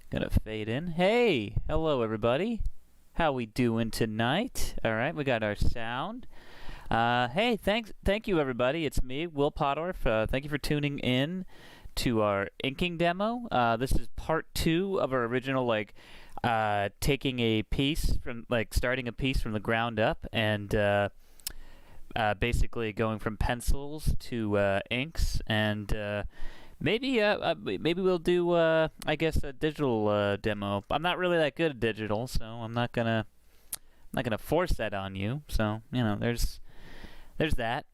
Gonna fade in. Hey, hello everybody. How we doing tonight? All right, we got our sound. Hey, thank you everybody. It's me, Will Pottorff. Thank you for tuning in to our inking demo. This is part 2 of our original, taking a piece from, starting a piece from the ground up and basically going from pencils to inks and maybe we'll do I guess a digital demo. I'm not really that good at digital, so I'm not gonna force that on you. So there's that.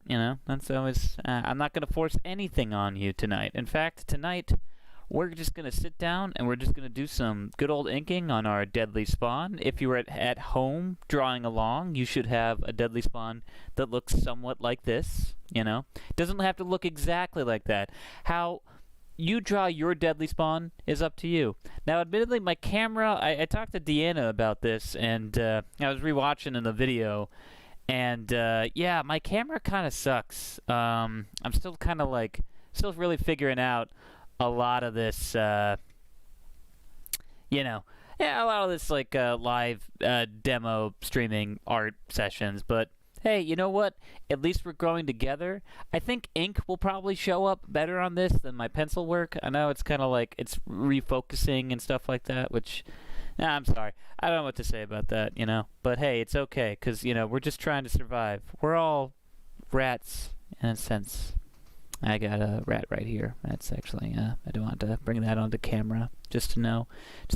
That's always. I'm not gonna force anything on you tonight. In fact, tonight we're just gonna sit down and we're just gonna do some good old inking on our deadly spawn. If you were at home drawing along, you should have a deadly spawn that looks somewhat like this. It doesn't have to look exactly like that. How you draw your deadly spawn is up to you. Now, admittedly, my camera, I talked to Deanna about this, and I was rewatching in the video, and yeah, my camera kind of sucks. I'm still kind of still really figuring out a lot of this, yeah, a lot of this live demo streaming art sessions, but hey, you know what? At least we're growing together. I think ink will probably show up better on this than my pencil work. I know it's kind of it's refocusing and stuff like that, which, I'm sorry. I don't know what to say about that, But hey, it's okay, because, we're just trying to survive. We're all rats, in a sense. I got a rat right here. That's actually, I don't want to bring that onto camera, just to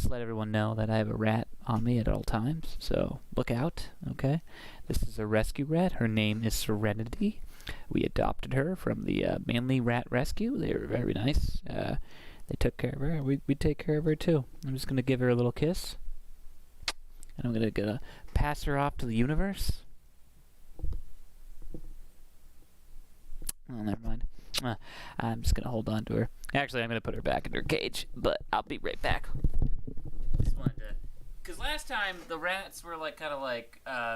let everyone know that I have a rat on me at all times. So look out, okay? This is a rescue rat. Her name is Serenity. We adopted her from the Manly Rat Rescue. They were very nice. They took care of her. We take care of her too. I'm just gonna give her a little kiss, and I'm gonna pass her off to the universe. Oh, never mind. I'm just gonna hold on to her. Actually, I'm gonna put her back in her cage, but I'll be right back. Just wanted to, because last time the rats were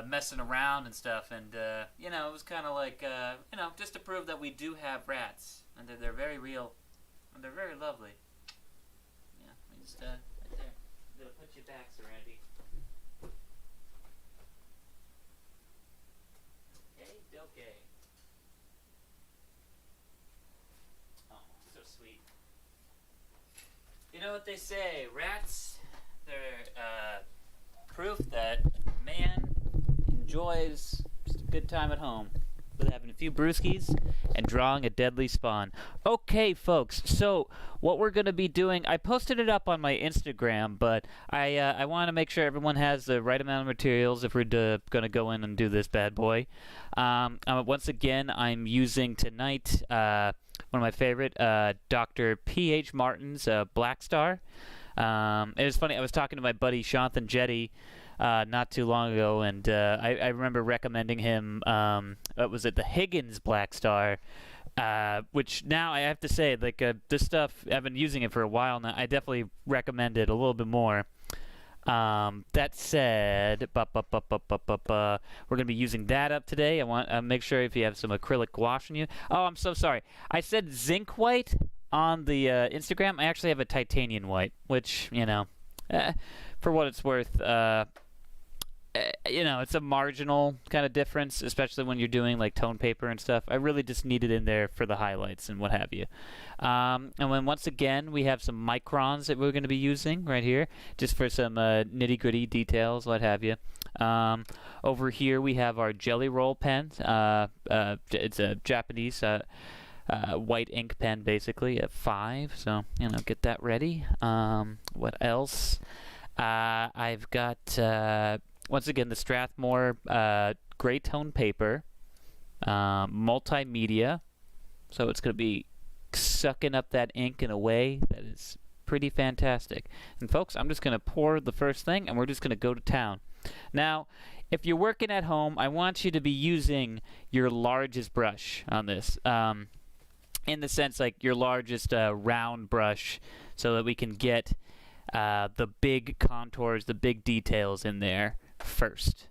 messing around and stuff, and it was kind of just to prove that we do have rats, and that they're very real, and they're very lovely. Yeah, we just right there. I'm gonna put you back, Serenity. Okay. Sweet. You know what they say, rats, they're proof that man enjoys just a good time at home with having a few brewskis and drawing a deadly spawn. Okay, folks, so what we're going to be doing, I posted it up on my Instagram, but I want to make sure everyone has the right amount of materials if we're going to go in and do this bad boy. Once again, I'm using tonight one of my favorite, Dr. P.H. Martin's Black Star. It was funny, I was talking to my buddy Shanthan Jetty not too long ago, and I remember recommending him, was it the Higgins Black Star, which now I have to say, this stuff, I've been using it for a while now. I definitely recommend it a little bit more. That said, we're going to be using that up today. I want to make sure if you have some acrylic gouache in you. Oh, I'm so sorry. I said zinc white on the Instagram. I actually have a titanium white, which, for what it's worth, it's a marginal kind of difference, especially when you're doing tone paper and stuff. I really just need it in there for the highlights and what have you. And then once again, we have some microns that we're going to be using right here, just for some nitty-gritty details, what have you. Over here, we have our Jelly Roll pen. It's a Japanese white ink pen, basically, at 5. So, get that ready. What else? I've got... once again, the Strathmore gray tone paper, multimedia, so it's going to be sucking up that ink in a way that is pretty fantastic. And folks, I'm just going to pour the first thing, and we're just going to go to town. Now, if you're working at home, I want you to be using your largest brush on this, in the sense your largest round brush, so that we can get the big contours, the big details in there first.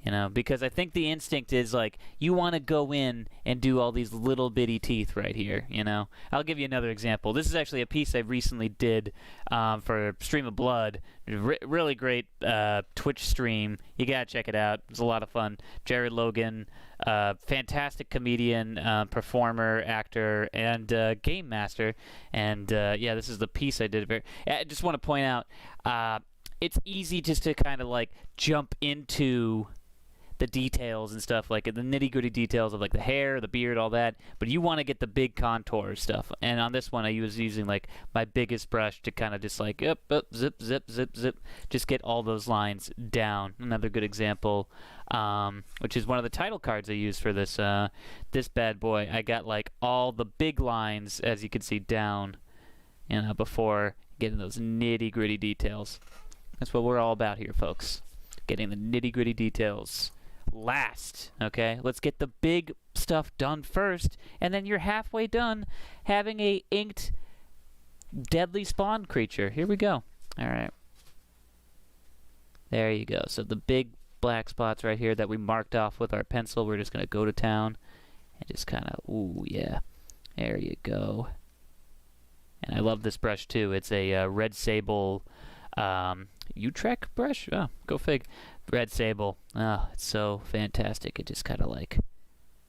You know, because I think the instinct is like you want to go in and do all these little bitty teeth right here. You know, I'll give you another example. This is actually a piece I recently did for Stream of Blood. Really great Twitch stream. You gotta check it out. It's a lot of fun. Jared Logan, fantastic comedian, performer, actor, and game master. And yeah, this is the piece I did. I just want to point out, it's easy just to kind of like jump into the details and stuff, like the nitty-gritty details of like the hair, the beard, all that, but you want to get the big contour stuff. And on this one I was using like my biggest brush to kind of just like up, zip, zip, zip, zip, just get all those lines down. Another good example, which is one of the title cards I used for this this bad boy. I got like all the big lines, as you can see, down, you know, before getting those nitty-gritty details. That's what we're all about here, folks, getting the nitty-gritty details last. Okay, let's get the big stuff done first, and then you're halfway done having a inked deadly spawn creature. Here we go. All right, there you go. So the big black spots right here that we marked off with our pencil, we're just gonna go to town and just kind of, ooh yeah, there you go. And I love this brush too. It's a Red Sable Utrecht brush. Oh, go fig. Red Sable. Oh, it's so fantastic. It just kind of like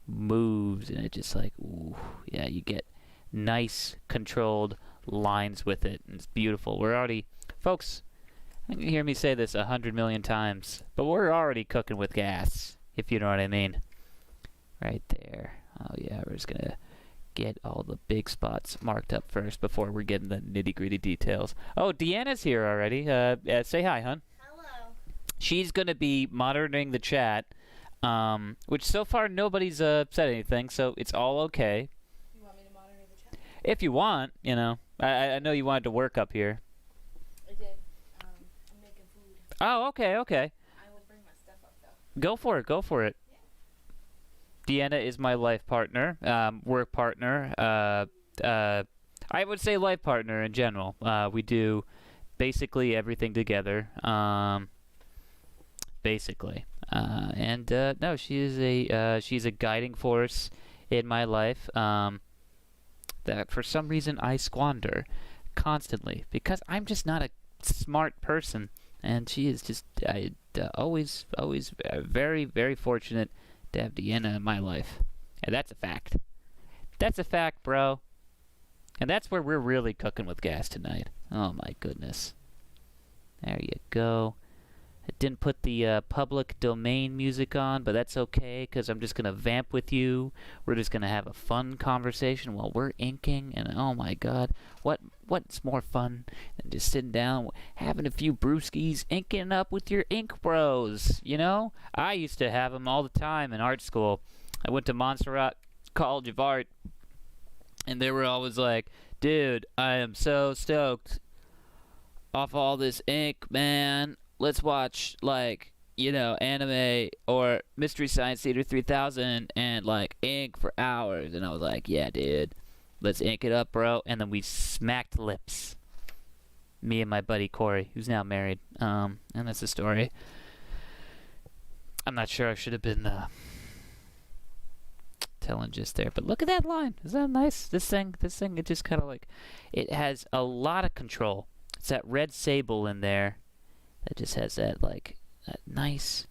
moves, and it just like, ooh, yeah, you get nice controlled lines with it, and it's beautiful. We're already, folks, you can hear me say this 100 million times, but we're already cooking with gas, if you know what I mean. Right there. Oh yeah, we're just gonna get all the big spots marked up first before we're getting the nitty-gritty details. Oh, Deanna's here already. Say hi, hon. She's going to be monitoring the chat, which so far nobody's said anything, so it's all okay. You want me to monitor the chat? If you want, you know. I know you wanted to work up here. I did. I'm making food. Oh, okay, okay. I will bring my stuff up, though. Go for it, go for it. Yeah. Deanna is my life partner, work partner. I would say life partner in general. We do basically everything together. Basically, and no, she is she's a guiding force in my life that for some reason I squander constantly because I'm just not a smart person, and she is just always very, very fortunate to have Deanna in my life, and that's a fact. That's a fact, bro. And that's where we're really cooking with gas tonight. Oh my goodness. There you go. I didn't put the public domain music on, but that's okay, because I'm just going to vamp with you. We're just going to have a fun conversation while we're inking, and oh my god, what's more fun than just sitting down, having a few brewskis, inking up with your ink bros, you know? I used to have them all the time in art school. I went to Montserrat College of Art, and they were always like, dude, I am so stoked off all this ink, man. Let's watch, like, you know, anime or Mystery Science Theater 3000 and, like, ink for hours. And I was like, yeah, dude, let's ink it up, bro. And then we smacked lips. Me and my buddy Corey, who's now married. And that's the story. I'm not sure I should have been telling just there. But look at that line. Isn't that nice? This thing, it just kind of like, it has a lot of control. It's that Red Sable in there. That just has that, like, that nice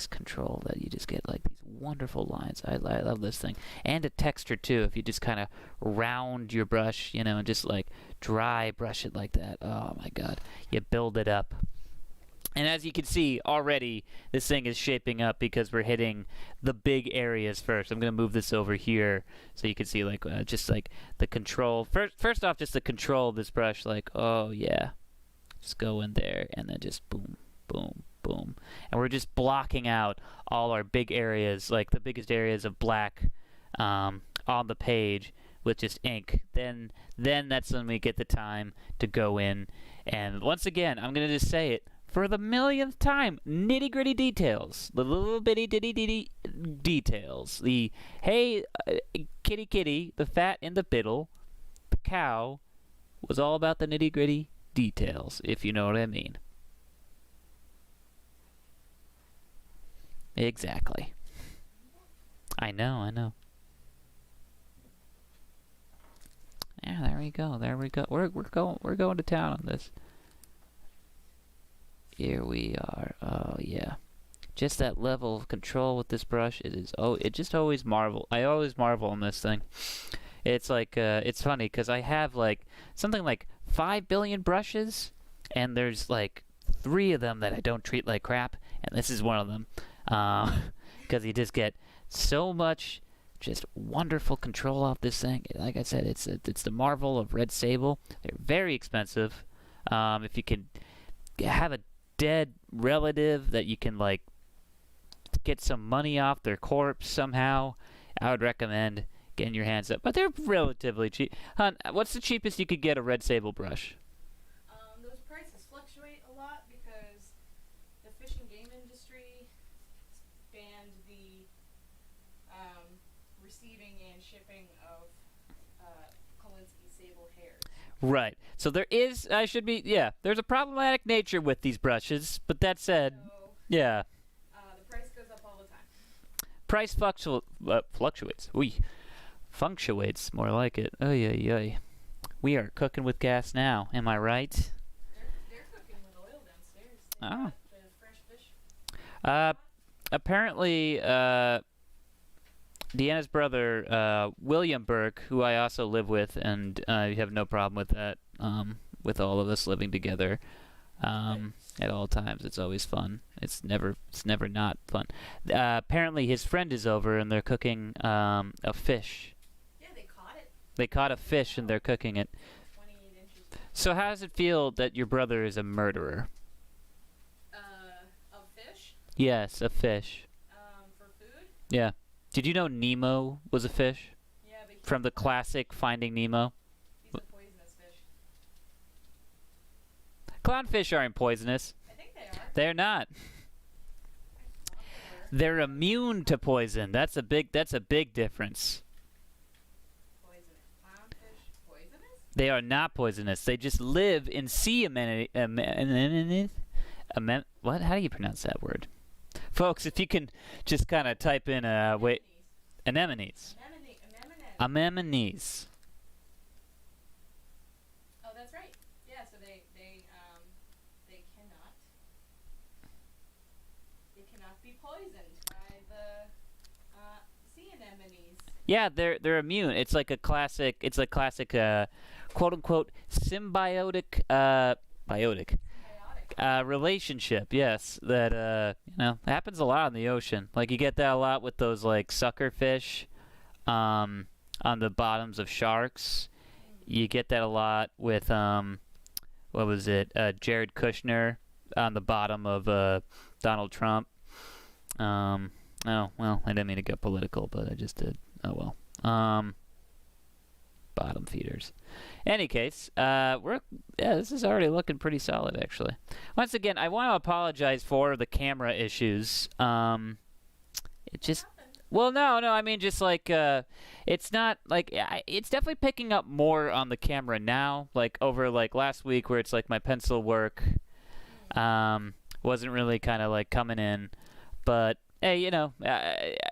control that you just get, like, these wonderful lines. I love this thing. And a texture, too, if you just kind of round your brush, you know, and just, like, dry brush it like that. Oh, my God. You build it up. And as you can see, already, this thing is shaping up because we're hitting the big areas first. I'm going to move this over here so you can see, like, just, like, the control. First off, just the control of this brush, like, oh, yeah. Just go in there and then just boom, boom, boom. And we're just blocking out all our big areas, like the biggest areas of black on the page with just ink. Then that's when we get the time to go in. And once again, I'm going to just say it for the millionth time, nitty-gritty details. The little bitty details. The, hey, kitty, the fat in the biddle, the cow, was all about the nitty-gritty details, if you know what I mean. Exactly. I know. Yeah, there we go. We're going to town on this. Here we are. Oh yeah. Just that level of control with this brush. It just always marvel. I always marvel on this thing. It's like it's funny because I have like something like 5 billion brushes, and there's like 3 of them that I don't treat like crap, and this is one of them. Because you just get so much just wonderful control off this thing. Like I said, it's the marvel of red sable. They're very expensive. If you can have a dead relative that you can like get some money off their corpse somehow, I would recommend getting your hands up. But they're relatively cheap. Hun, what's the cheapest you could get a red sable brush? Those prices fluctuate a lot because the fish and game industry banned the receiving and shipping of Kolinsky sable hairs. Right. So there is, there's a problematic nature with these brushes, but that said, So yeah. the price goes up all the time. Price fluctuates. Functuates, more like it. Oy. We are cooking with gas now, am I right? They're cooking with oil downstairs. They Oh. got the fresh fish. Apparently, Deanna's brother, William Burke, who I also live with, and you have no problem with that, with all of us living together at all times. It's always fun. It's never not fun. Apparently, his friend is over, and they're cooking a fish. Yeah, they caught it. They caught a fish, and they're cooking it. 28 inches. So how does it feel that your brother is a murderer? Of fish. Yes, a fish. For food. Yeah. Did you know Nemo was a fish? Yeah, but From the classic Finding Nemo? he's a poisonous fish. Clownfish aren't poisonous. I think they are. They're not. I thought they were. They're immune to poison. That's a big difference. Poisonous. Clownfish poisonous? They are not poisonous. They just live in sea what? How do you pronounce that word? Folks, if you can just kind of type in anemones. Anemones. Anemones. Oh, that's right. Yeah, so they cannot be poisoned by the sea anemones. Yeah, they're immune. It's like a classic quote unquote symbiotic biotic relationship. Yes, that happens a lot in the ocean. Like you get that a lot with those like sucker fish on the bottoms of sharks. You get that a lot with what was it? Jared Kushner on the bottom of Donald Trump. Oh well, I didn't mean to get political, but I just did. Oh well. Bottom feeders. Any case, this is already looking pretty solid, actually. Once again, I want to apologize for the camera issues. It just, well, no, I mean just like it's not like it's definitely picking up more on the camera now. Like over like last week, where it's like my pencil work wasn't really kind of like coming in, but. Hey,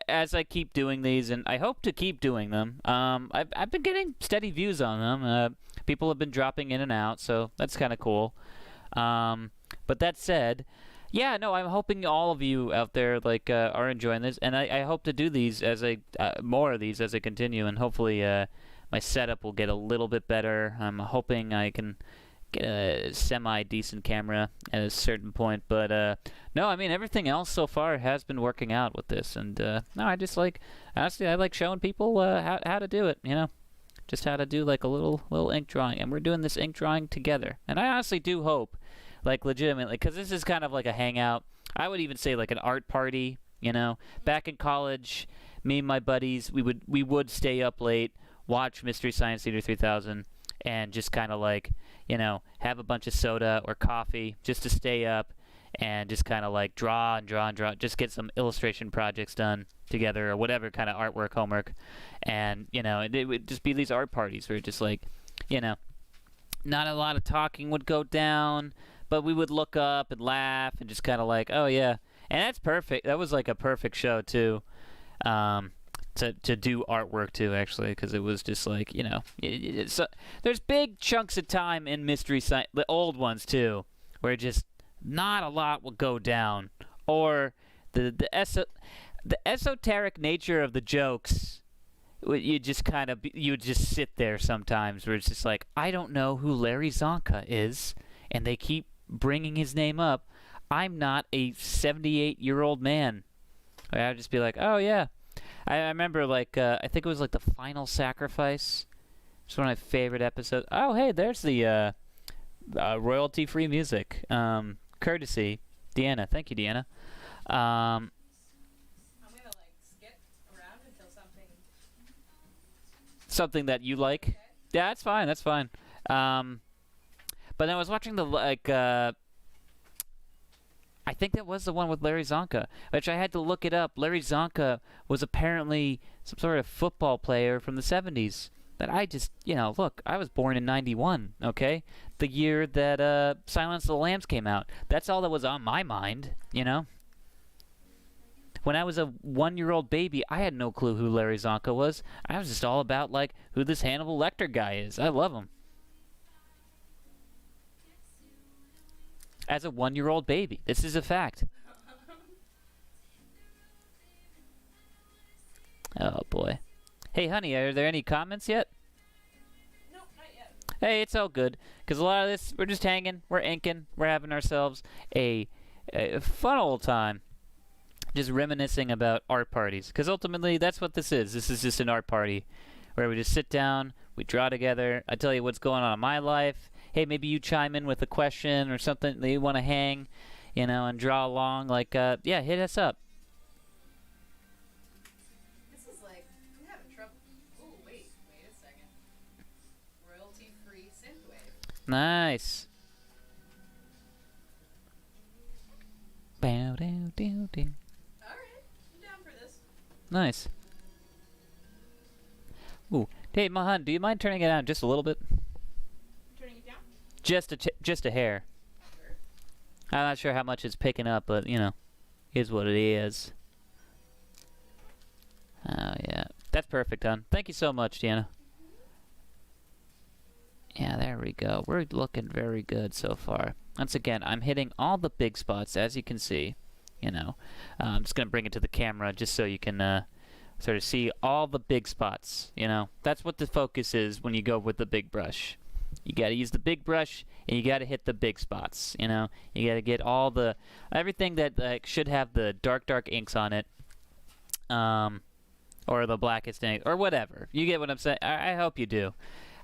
as I keep doing these, and I hope to keep doing them, I've been getting steady views on them. People have been dropping in and out, so that's kind of cool. But that said, yeah, no, I'm hoping all of you out there are enjoying this, and I hope to do these as more of these as I continue, and hopefully my setup will get a little bit better. I'm hoping I can get a semi-decent camera at a certain point, but no, I mean everything else so far has been working out with this, and no, I just honestly I like showing people how to do it, just how to do like a little ink drawing, and we're doing this ink drawing together, and I honestly do hope, like legitimately, because this is kind of like a hangout. I would even say like an art party, Back in college, me and my buddies, we would stay up late, watch Mystery Science Theater 3000, and just kind of have a bunch of soda or coffee just to stay up and just kind of draw and draw, just get some illustration projects done together or whatever kind of artwork, homework. And, it would just be these art parties where just not a lot of talking would go down, but we would look up and laugh and just kind of oh yeah. And that's perfect. That was like a perfect show too. Um, to do artwork too, actually, because it was just like, you know, there's big chunks of time in Mystery Science, the old ones too, where just not a lot will go down, or the esoteric nature of the jokes. You just kind of you just sit there sometimes where it's just like, I don't know who Larry Zonka is, and they keep bringing his name up. I'm not a 78-year-old man. I'd just be like, oh yeah. I remember, like, I think it was, like, the Final Sacrifice. It's one of my favorite episodes. Oh, hey, there's the royalty-free music. Courtesy, Deanna. Thank you, Deanna. I'm gonna like skip around until Something that you like? okay. Yeah, that's fine. That's fine. But I was watching the, like, I think that was the one with Larry Zonka, which I had to look it up. Larry Zonka was apparently some sort of football player from the 70s. That I just, you know, look, I was born in 91, okay? The year that Silence of the Lambs came out. That's all that was on my mind, you know? When I was a 1-year-old baby, I had no clue who Larry Zonka was. I was just all about, like, who this Hannibal Lecter guy is. I love him. As a 1-year-old baby. This is a fact. Oh, boy. Hey, honey, are there any comments yet? Nope, not yet. Hey, it's all good. Because a lot of this, we're just hanging, we're inking, we're having ourselves a fun old time. Just reminiscing about art parties. Because ultimately, that's what this is. This is just an art party. Where we just sit down, we draw together, I tell you what's going on in my life. Hey, maybe you chime in with a question or something that you want to hang, you know, and draw along. Like, yeah, hit us up. This is like, I'm having trouble. Oh, wait a second. Royalty-free synthwave. Nice. Bow, dow, dow, dow. Alright, I'm down for this. Nice. Ooh, hey, Mahan, do you mind turning it down just a little bit? Turning it down? Just a hair. Sure. I'm not sure how much it's picking up, but, you know, is what it is. Oh, yeah. That's perfect, hon. Thank you so much, Deanna. Yeah, there we go. We're looking very good so far. Once again, I'm hitting all the big spots, as you can see. You know, I'm just going to bring it to the camera just so you can sort of see all the big spots, you know. That's what the focus is when you go with the big brush. You got to use the big brush, and you got to hit the big spots, you know. You got to get all the, everything that should have the dark inks on it, or the blackest ink, or whatever. You get what I'm saying? I hope you do.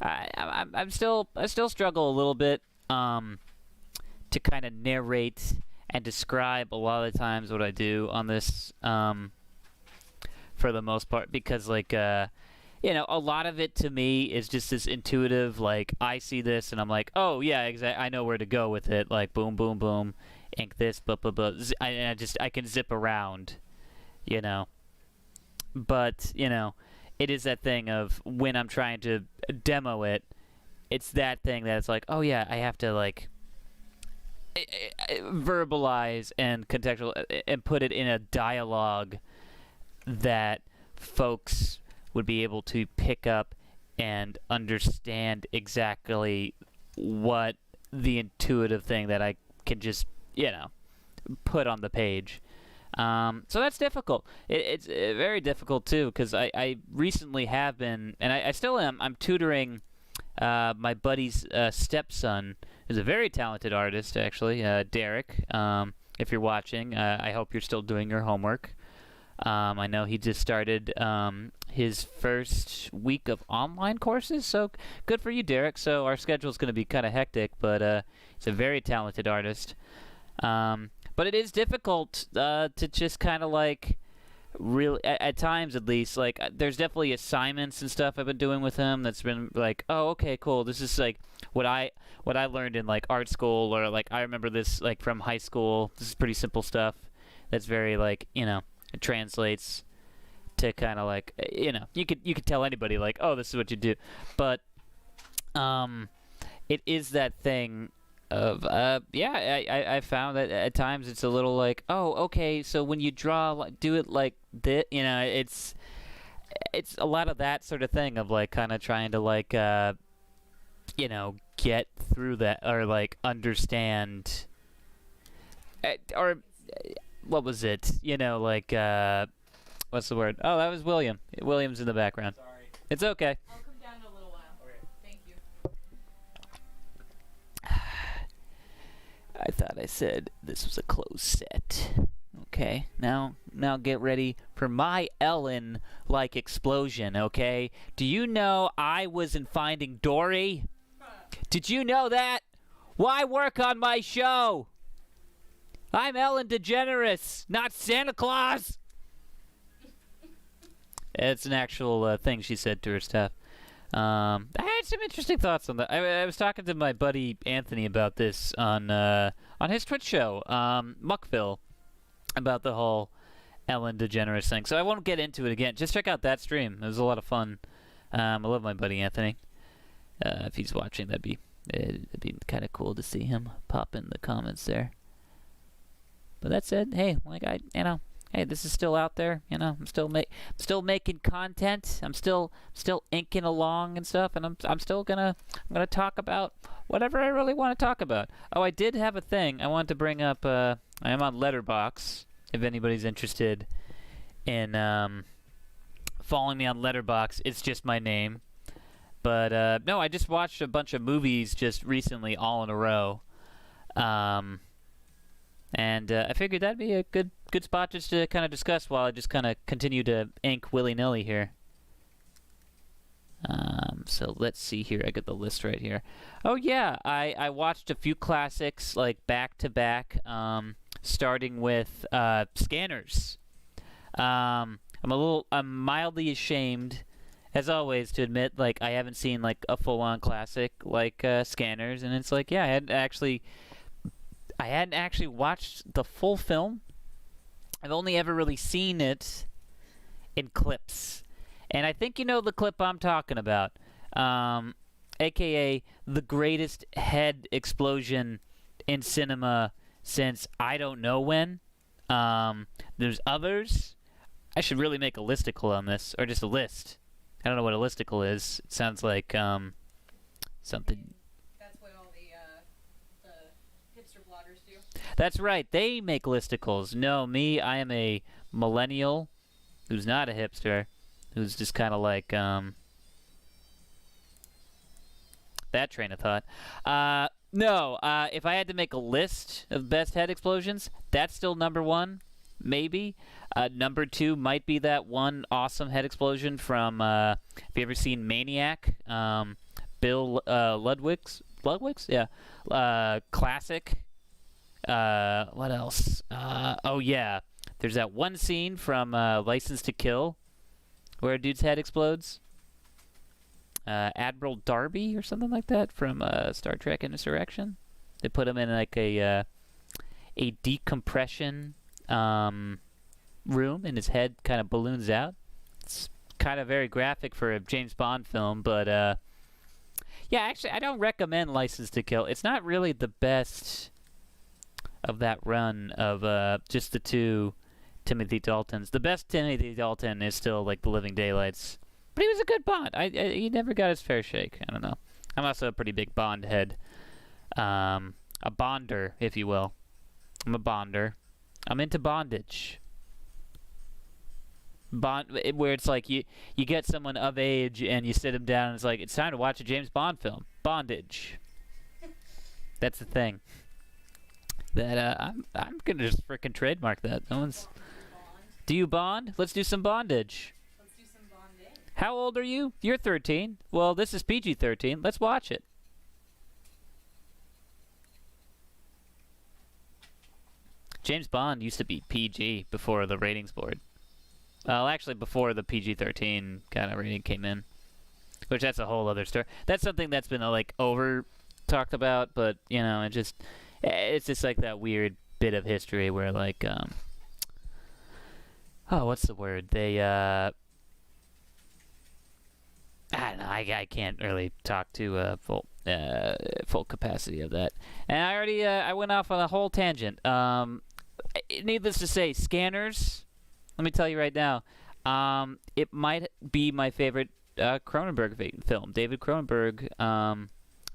I still struggle a little bit to kind of narrate and describe a lot of the times what I do on this, for the most part, because, like, you know, a lot of it to me is just this intuitive, like, I see this and I'm like, oh yeah, exactly, I know where to go with it, like, boom, boom, boom, ink this, blah, blah, blah, I can zip around, you know. But, you know, it is that thing of when I'm trying to demo it, it's that thing that it's like, oh yeah, I have to, like, verbalize and contextual and put it in a dialogue that folks would be able to pick up and understand exactly what the intuitive thing that I can just, you know, put on the page. So that's difficult. It's very difficult too, because I recently have been, and I still am, I'm tutoring my buddy's stepson, who's a very talented artist, actually, Derek. If you're watching, I hope you're still doing your homework. I know he just started his first week of online courses, so good for you, Derek. So our schedule's going to be kind of hectic, but he's a very talented artist. But it is difficult to just kind of, like, really, at times at least, like, there's definitely assignments and stuff I've been doing with him that's been like, oh, okay, cool, this is, like, what I learned in, like, art school, or, like, I remember this, like, from high school. This is pretty simple stuff that's very, like, you know, it translates to kind of, like, you know, you could tell anybody, like, oh, this is what you do. But it is that thing Yeah, I found that at times it's a little like, oh, okay, so when you draw, do it like this, it's a lot of that sort of thing of like kind of trying to like get through that or like understand or what was it, like what's the word, oh, that was William's in the background. Sorry. It's okay. I'll come down in a little while. Okay. Thank you. I thought I said this was a closed set. Okay, now get ready for my Ellen-like explosion, okay? Do you know I was in Finding Dory? Did you know that? Why work on my show? I'm Ellen DeGeneres, not Santa Claus! It's an actual thing she said to her staff. I had some interesting thoughts on that. I was talking to my buddy Anthony about this on his Twitch show, Muckville, about the whole Ellen DeGeneres thing. So I won't get into it again. Just check out that stream. It was a lot of fun. I love my buddy Anthony. If he's watching, it'd be kind of cool to see him pop in the comments there. But that said, hey, hey, this is still out there. I'm still making content. I'm still inking along and stuff, and I'm still gonna talk about whatever I really want to talk about. Oh, I did have a thing I wanted to bring up. I am on Letterboxd. If anybody's interested in following me on Letterboxd, it's just my name. But no, I just watched a bunch of movies just recently, all in a row. And I figured that'd be a good spot just to kind of discuss while I just kind of continue to ink willy-nilly here. So let's see here. I got the list right here. Oh yeah, I watched a few classics like back to back, starting with Scanners. I'm mildly ashamed, as always, to admit like I haven't seen like a full-on classic like Scanners, and it's like, yeah, I hadn't actually watched the full film. I've only ever really seen it in clips. And I think you know the clip I'm talking about. AKA the greatest head explosion in cinema since I don't know when. There's others. I should really make a listicle on this. Or just a list. I don't know what a listicle is. It sounds like something... That's right. They make listicles. No, me, I am a millennial who's not a hipster, who's just kind of like that train of thought. No, if I had to make a list of best head explosions, that's still number one, maybe. Number two might be that one awesome head explosion from, have you ever seen Maniac? Bill Ludwig's? Yeah. Classic. What else? Oh yeah, there's that one scene from License to Kill where a dude's head explodes. Admiral Darby or something like that from Star Trek Insurrection. They put him in like a decompression room, and his head kind of balloons out. It's kind of very graphic for a James Bond film, but yeah, actually, I don't recommend License to Kill. It's not really the best of that run of just the two Timothy Daltons. The best Timothy Dalton is still like The Living Daylights, but he was a good Bond. He never got his fair shake. I don't know. I'm also a pretty big Bond head, a Bonder, if you will. I'm a Bonder. I'm into bondage. Where it's like you get someone of age and you sit them down and it's like, it's time to watch a James Bond film. Bondage. That's the thing. That I'm gonna just frickin' trademark that. No one's. Do you bond? Let's do some bondage. Let's do some bonding. How old are you? You're 13. Well, this is PG-13. Let's watch it. James Bond used to be PG before the ratings board. Well, actually, before the PG-13 kind of rating came in, which that's a whole other story. That's something that's been like over talked about, but it's just like that weird bit of history where like oh, what's the word? They I don't know. I can't really talk to full capacity of that. And I already I went off on a whole tangent. Needless to say, Scanners. Let me tell you right now. It might be my favorite Cronenberg film. David Cronenberg. I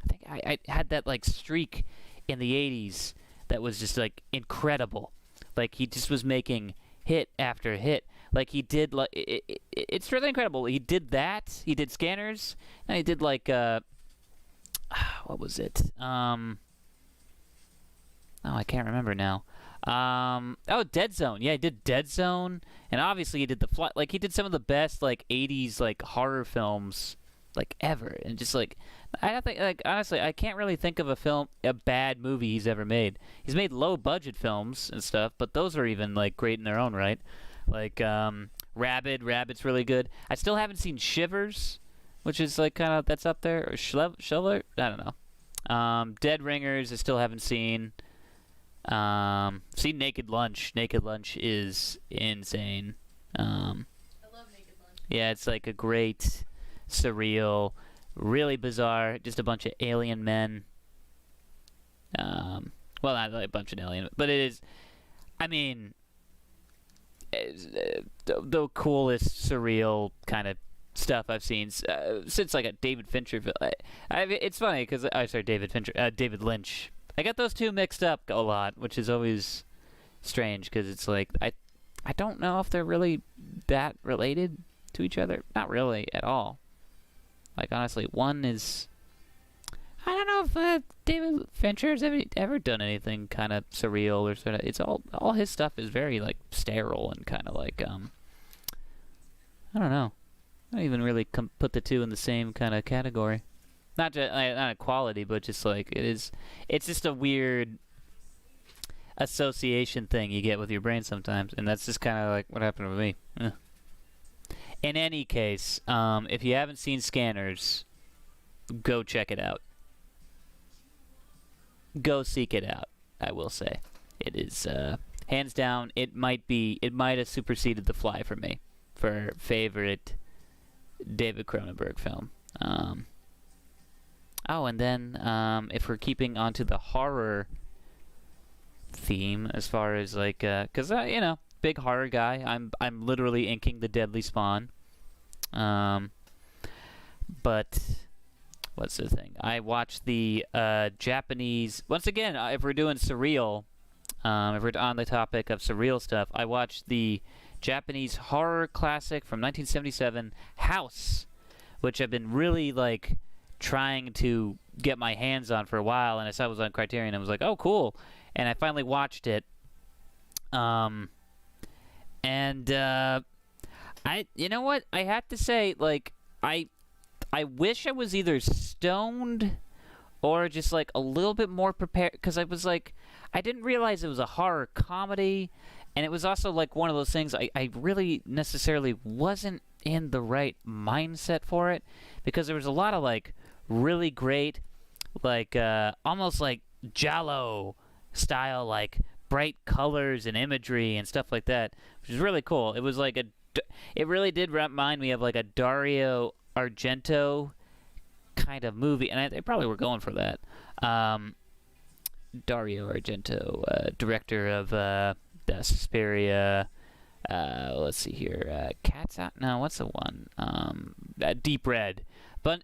think I had that like streak in the '80s that was just like incredible. Like he just was making hit after hit. Like he did like it's really incredible. He did that. He did Scanners, and he did like what was it? Oh, I can't remember now. Oh, Dead Zone. Yeah, he did Dead Zone, and obviously he did The Fly. Like he did some of the best like '80s like horror films like ever, and just like I don't think like honestly I can't really think of a bad movie he's ever made. He's made low budget films and stuff, but those are even like great in their own right. Like Rabbit's really good. I still haven't seen Shivers, which is like kind of that's up there. Or Schiller, I don't know. Dead Ringers, I still haven't seen. See Naked Lunch. Naked Lunch is insane. I love Naked Lunch. Yeah, it's like a great, surreal, really bizarre, just a bunch of alien men. Well, not like a bunch of alien, but it is. I mean, the coolest surreal kind of stuff I've seen since like a David Fincher. It's funny because sorry, David Lynch. I got those two mixed up a lot, which is always strange because it's like I don't know if they're really that related to each other. Not really at all. Like honestly, one is I don't know if David Fincher's ever done anything kind of surreal or sort of. It's all his stuff is very like sterile and kind of like I don't know. I don't even really put the two in the same kind of category. Not just not quality, but just like it is. It's just a weird association thing you get with your brain sometimes, and that's just kind of like what happened with me. In any case, if you haven't seen Scanners, go check it out. Go seek it out. I will say, it is hands down. It might have superseded The Fly for me for favorite David Cronenberg film. Oh, and then if we're keeping onto the horror theme, as far as like, cause you know, big horror guy. I'm literally inking The Deadly Spawn. But what's the thing? I watched the Japanese. Once again, if we're doing surreal, if we're on the topic of surreal stuff, I watched the Japanese horror classic from 1977, House, which I've been really like trying to get my hands on for a while, and I saw it was on Criterion, and I was like, oh, cool. And I finally watched it. You know what? I have to say, like, I wish I was either stoned or just like a little bit more prepared, because I was like, I didn't realize it was a horror comedy, and it was also like one of those things I really necessarily wasn't in the right mindset for it, because there was a lot of like really great, like almost like Giallo style, like bright colors and imagery and stuff like that, which is really cool. It was like it really did remind me of like a Dario Argento kind of movie, and they probably were going for that. Dario Argento, director of Suspiria. Let's see here. Cat's Out. No, what's the one? Deep Red.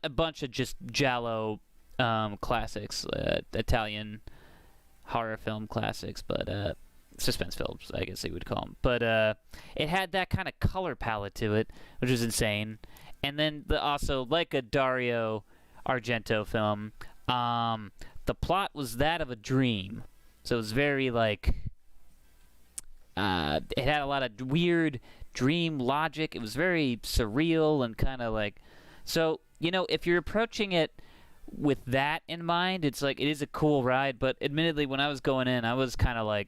A bunch of just Giallo classics, Italian horror film classics, but suspense films, I guess they would call them. But it had that kind of color palette to it, which was insane. And then also, like a Dario Argento film, the plot was that of a dream. So it was very like, it had a lot of weird dream logic. It was very surreal and kind of like, so, you know, if you're approaching it with that in mind, it's like, it is a cool ride. But admittedly, when I was going in, I was kind of like,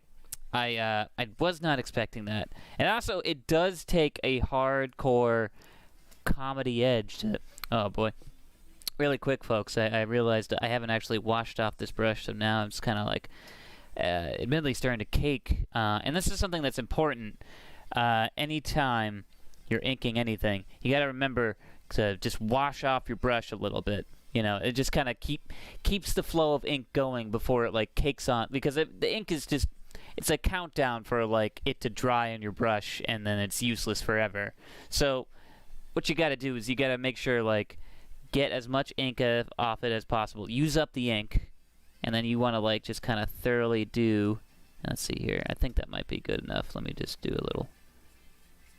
I was not expecting that. And also, it does take a hardcore comedy edge to it. Oh boy. Really quick, folks, I realized I haven't actually washed off this brush, so now I'm just kind of like admittedly starting to cake. And this is something that's important. Anytime you're inking anything, you got to remember to just wash off your brush a little bit. You know, it just kind of keeps the flow of ink going before it like cakes on, because the ink is just, it's a countdown for like it to dry on your brush, and then it's useless forever. So what you got to do is you got to make sure like get as much ink off it as possible. Use up the ink, and then you want to like just kind of thoroughly do. Let's see here. I think that might be good enough. Let me just do a little.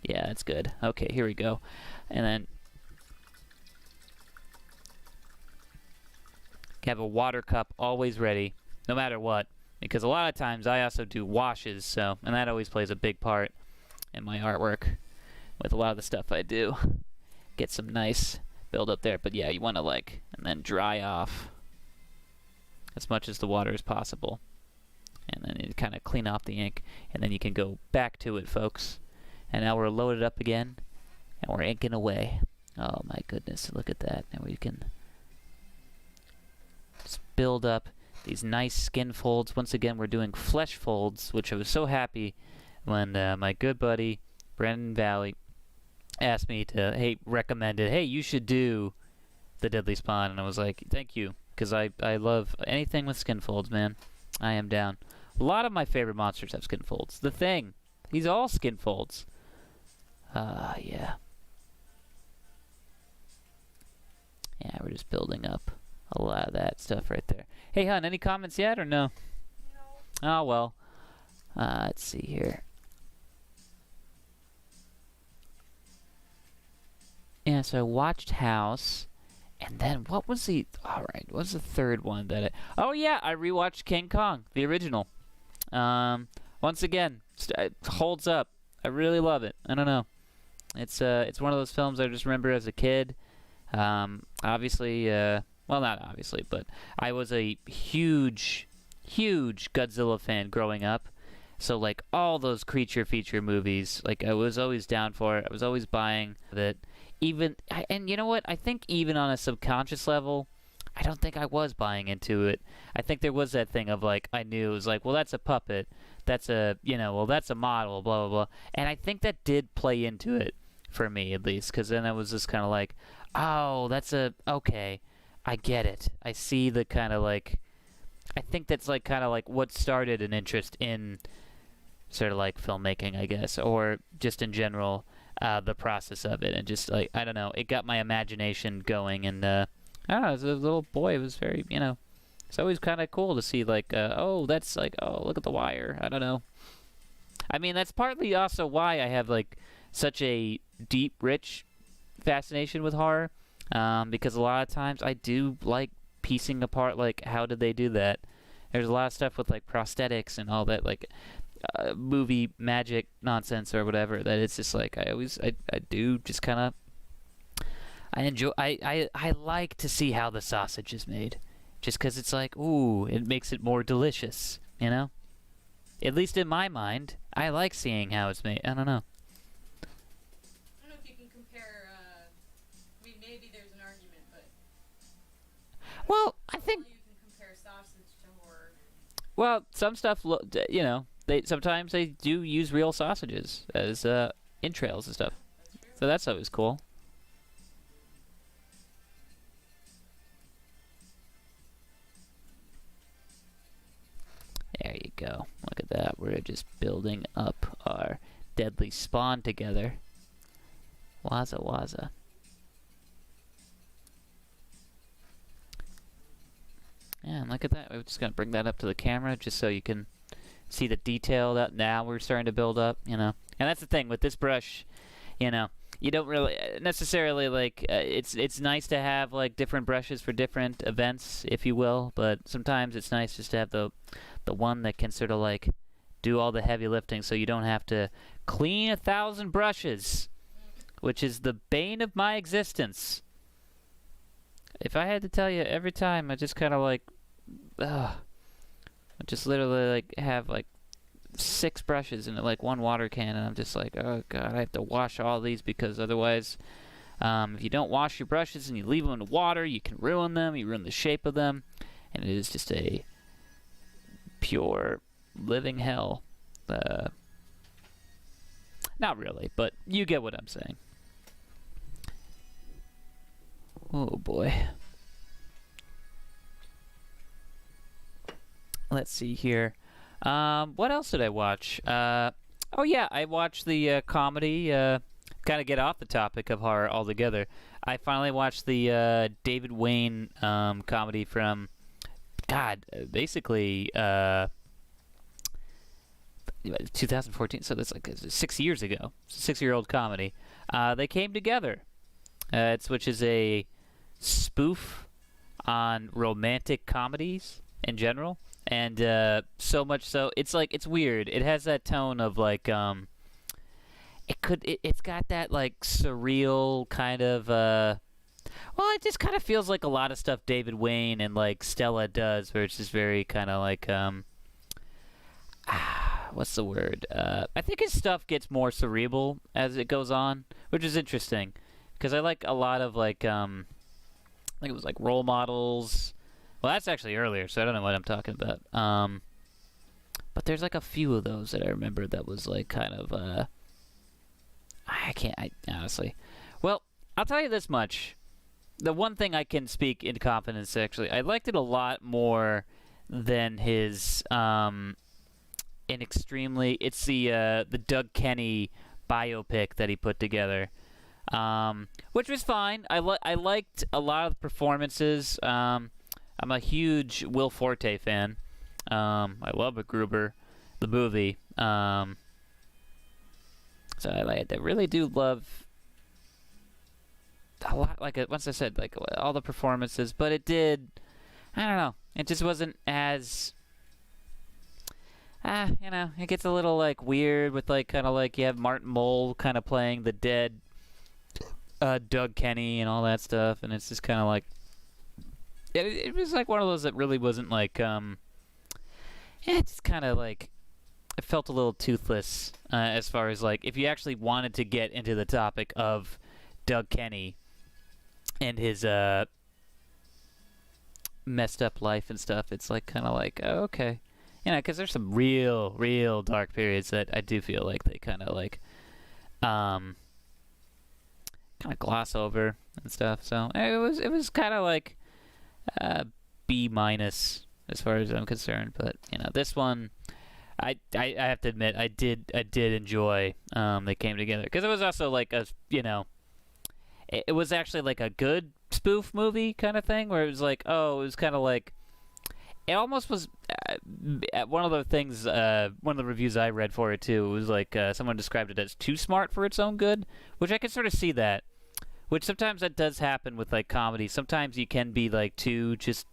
Yeah, that's good. Okay, here we go. And then have a water cup always ready, no matter what, because a lot of times I also do washes, so, and that always plays a big part in my artwork with a lot of the stuff I do. Get some nice build up there, but yeah, you want to like, and then dry off as much as the water as possible, and then you kind of clean off the ink, and then you can go back to it, folks. And now we're loaded up again, and we're inking away. Oh my goodness, look at that. Now we can just build up these nice skin folds. Once again, we're doing flesh folds, which I was so happy when my good buddy Brandon Valley asked me to, recommended, hey, you should do the Deadly Spawn. And I was like, thank you, because I love anything with skin folds, man. I am down. A lot of my favorite monsters have skin folds. The Thing, he's all skin folds. Yeah. Yeah, we're just building up a lot of that stuff right there. Hey, hon, any comments yet or no? No. Oh, well. Let's see here. Yeah, so I watched House, and then what was the... Alright, what was the third one that I... Oh, yeah, I rewatched King Kong, the original. Once again, it holds up. I really love it. I don't know. It's one of those films I just remember as a kid. Obviously, well, not obviously, but I was a huge Godzilla fan growing up. So, like, all those creature feature movies, like, I was always down for it. I was always buying that. And you know what? I think even on a subconscious level, I don't think I was buying into it. I think there was that thing of, like, I knew it was like, well, that's a puppet. That's a, well, that's a model, blah, blah, blah. And I think that did play into it, for me, at least. Because then I was just kind of like, oh, okay, I get it. I see the kind of, like, I think that's, like, kind of, like, what started an interest in sort of, like, filmmaking, I guess. Or just in general, the process of it. And just, like, I don't know, it got my imagination going. And, I don't know, as a little boy, it was very, it's always kind of cool to see, like, oh, that's like, oh, look at The Wire. I don't know. I mean, that's partly also why I have, like, such a deep, rich fascination with horror. Because a lot of times I do like piecing apart, like, how did they do that? There's a lot of stuff with, like, prosthetics and all that, like, movie magic nonsense or whatever, that it's just, like, I do just kind of, I like to see how the sausage is made. Just because it's like, ooh, it makes it more delicious, At least in my mind, I like seeing how it's made. I don't know. I don't know if you can compare, I mean, maybe there's an argument, but... Well, I think... You can compare sausage to horror. Well, some stuff, sometimes they do use real sausages as entrails and stuff. So that's always cool. There you go. Look at that. We're just building up our Deadly Spawn together. Waza waza. Yeah, and look at that. We're just going to bring that up to the camera just so you can see the detail that now we're starting to build up, And that's the thing with this brush, you don't really necessarily, like, it's nice to have, like, different brushes for different events, if you will, but sometimes it's nice just to have the one that can sort of, like, do all the heavy lifting so you don't have to clean 1,000 brushes, which is the bane of my existence. If I had to tell you every time, I just kind of, like, I just literally, like, have, like, 6 brushes in, like, one water can, and I'm just like, oh, God, I have to wash all these because otherwise, if you don't wash your brushes and you leave them in the water, you can ruin them, you ruin the shape of them, and it is just a pure living hell. Not really, but you get what I'm saying. Oh boy. Let's see here. What else did I watch? Oh yeah, I watched the comedy. Kind of get off the topic of horror altogether. I finally watched the David Wayne comedy from, God, basically 2014. So that's like 6 years ago. 6-year-old comedy. They came together. Which is a spoof on romantic comedies in general, and so much so it's weird. It has that tone of like it's got that like surreal kind of well, it just kind of feels like a lot of stuff David Wayne and like Stella does, where it's just very kind of like what's the word? I think his stuff gets more cerebral as it goes on, which is interesting because I like a lot of like I think it was like Role Models. Well, that's actually earlier, so I don't know what I'm talking about. But there's like a few of those that I remember that was like kind of I honestly. Well, I'll tell you this much. The one thing I can speak in confidence, actually, I liked it a lot more than his it's the Doug Kenny biopic that he put together, which was fine. I liked a lot of the performances. I'm a huge Will Forte fan. I love MacGruber, the movie. So I really do love a lot. Like once I said, like all the performances, but it did. I don't know. It just wasn't as. It gets a little like weird with like kind of like you have Martin Mull kind of playing the dead Doug Kenny and all that stuff, and it's just kind of like. It was like one of those that really wasn't like it's kind of like it felt a little toothless as far as like if you actually wanted to get into the topic of Doug Kenny and his messed up life and stuff. It's like kind of like okay, because there's some real dark periods that I do feel like they kind of like kind of gloss over and stuff. So it was kind of like B- as far as I'm concerned, but this one I have to admit I did enjoy. They came together because it was also like it was actually like a good spoof movie kind of thing where it was like it was kind of like it almost was one of the things one of the reviews I read for it too, it was like someone described it as too smart for its own good, which I could sort of see that. Which sometimes that does happen with like comedy. Sometimes you can be like too just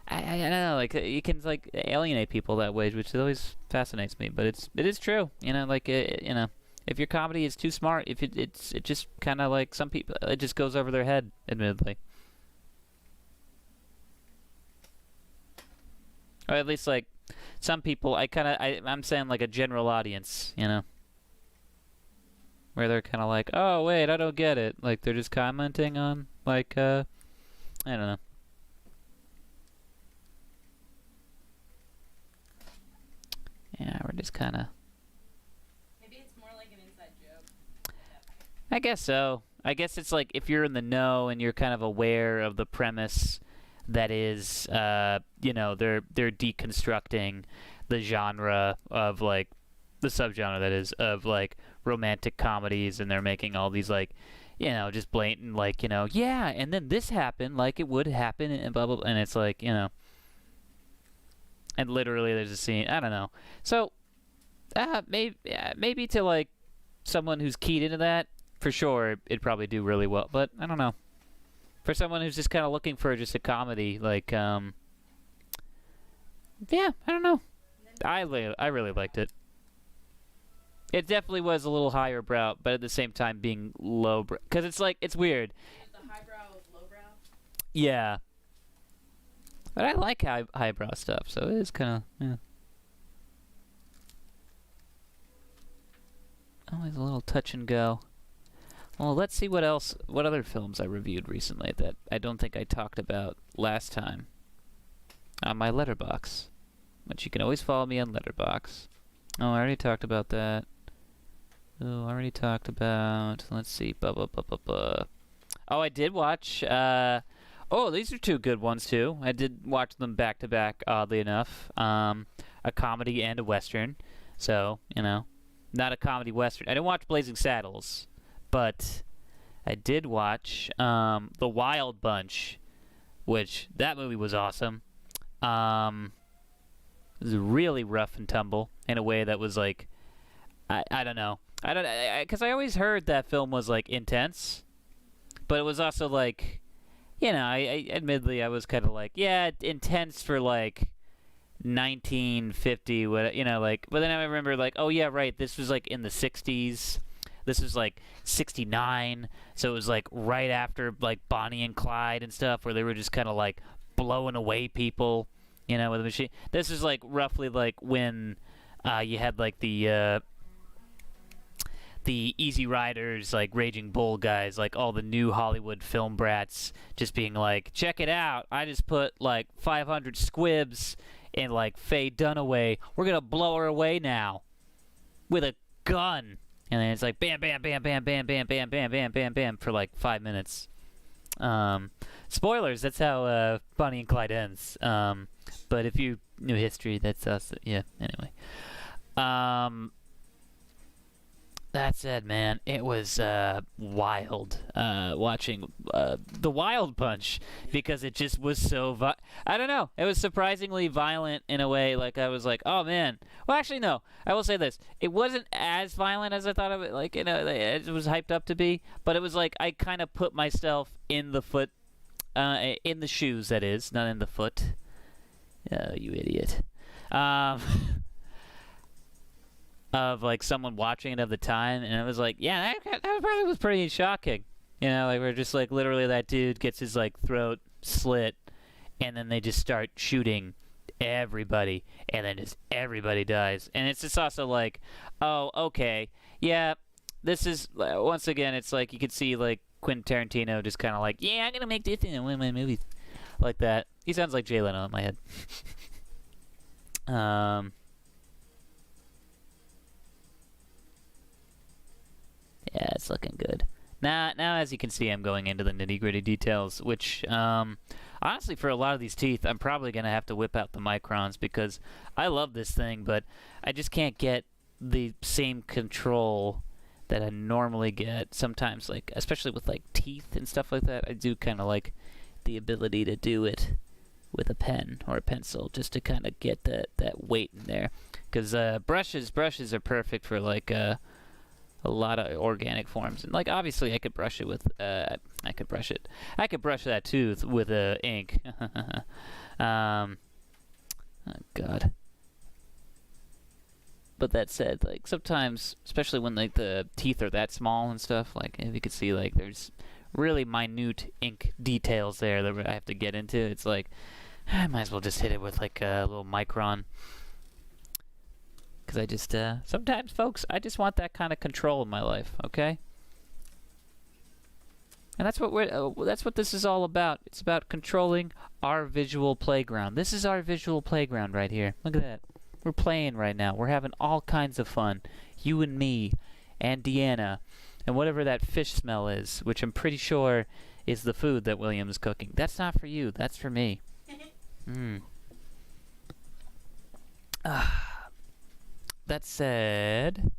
I don't know, like you can like alienate people that way, which always fascinates me. But it is true, like if your comedy is too smart, if it just kind of like some people it just goes over their head, admittedly. Or at least like some people, I'm saying like a general audience, where they're kind of like, oh wait, I don't get it. Like they're just commenting on like I don't know. Yeah, we're just kind of. Maybe it's more like an inside joke. I guess so. I guess it's like if you're in the know and you're kind of aware of the premise that is, they're deconstructing the genre of like the subgenre that is of like romantic comedies, and they're making all these like, just blatant like, yeah, and then this happened like it would happen and blah blah, blah, and it's like, and literally there's a scene. I don't know. So, maybe to like someone who's keyed into that, for sure, it'd probably do really well. But I don't know. For someone who's just kind of looking for just a comedy, like, yeah, I don't know. I really liked it. It definitely was a little higher brow, but at the same time being low brow. Because it's like, it's weird. The highbrow of lowbrow? Yeah. But I like highbrow stuff, so it is kind of, yeah. Always a little touch and go. Well, let's see what other films I reviewed recently that I don't think I talked about last time on my Letterbox, which you can always follow me on Letterbox. Oh, I already talked about that. Oh, I already talked about, let's see, Oh, I did watch. Oh, these are two good ones too. I did watch them back to back. Oddly enough, a comedy and a western. So not a comedy western. I didn't watch Blazing Saddles, but I did watch The Wild Bunch, which that movie was awesome. It was really rough and tumble in a way that was like, I don't know. Because I always heard that film was like intense, but it was also like, I admittedly I was kind of like, yeah, intense for like 1950, like, but then I remember like, oh yeah, right, this was like in the 60s. This was like 69, so it was like right after like Bonnie and Clyde and stuff, where they were just kind of like blowing away people, with a machine. This is like roughly like when you had like the Easy Riders, like Raging Bull guys, like all the new Hollywood film brats just being like, check it out, I just put like 500 squibs in like Faye Dunaway. We're gonna blow her away now with a gun. And then it's like bam, bam, bam, bam, bam, bam, bam, bam, bam, bam, bam for like 5 minutes. Spoilers, that's how Bonnie and Clyde ends. But if you knew history, that's us. Yeah, anyway. That said, man, it was wild watching The Wild Bunch, because it just was so I don't know. It was surprisingly violent in a way. Like, I was like, oh, man. Well, actually, no. I will say this. It wasn't as violent as I thought of it. Like, it was hyped up to be. But it was like I kind of put myself in the shoes, that is. Not in the foot. Oh, you idiot. Of like someone watching it of the time, and it was like, yeah, that probably was pretty shocking. Like we're just like literally that dude gets his like throat slit, and then they just start shooting everybody, and then just everybody dies. And it's just also like, oh, okay, yeah, this is once again, it's like you could see like Quentin Tarantino just kind of like, yeah, I'm gonna make this in one of my movies, like that. He sounds like Jay Leno in my head. Yeah, it's looking good. Now, as you can see, I'm going into the nitty-gritty details, which, honestly, for a lot of these teeth, I'm probably going to have to whip out the microns, because I love this thing, but I just can't get the same control that I normally get sometimes, like, especially with, like, teeth and stuff like that. I do kind of like the ability to do it with a pen or a pencil, just to kind of get that weight in there. Because brushes are perfect for, like, a lot of organic forms, and like obviously I could brush it with I could brush that tooth with ink. Oh god. But that said, like sometimes, especially when like the teeth are that small and stuff, like if you could see like there's really minute ink details there that I have to get into, it's like I might as well just hit it with like a little micron. Because I just, sometimes, folks, I just want that kind of control in my life, okay? And that's what this is all about. It's about controlling our visual playground. This is our visual playground right here. Look at that. We're playing right now. We're having all kinds of fun. You and me, and Deanna, and whatever that fish smell is, which I'm pretty sure is the food that William's cooking. That's not for you. That's for me. That said,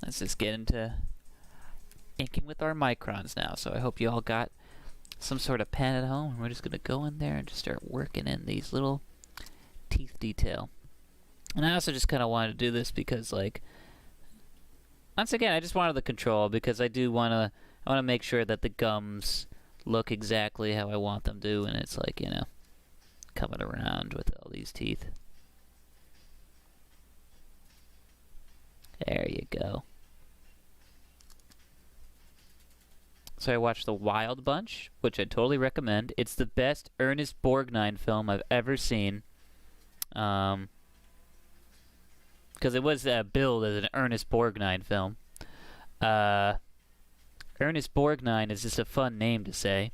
let's just get into inking with our microns now. So I hope you all got some sort of pen at home. We're just going to go in there and just start working in these little teeth detail. And I also just kind of wanted to do this because, like, once again, I just wanted the control, because I want to make sure that the gums look exactly how I want them to, and it's like, coming around with all these teeth. There you go. So I watched The Wild Bunch, which I totally recommend. It's the best Ernest Borgnine film I've ever seen. Because it was billed as an Ernest Borgnine film. Ernest Borgnine is just a fun name to say.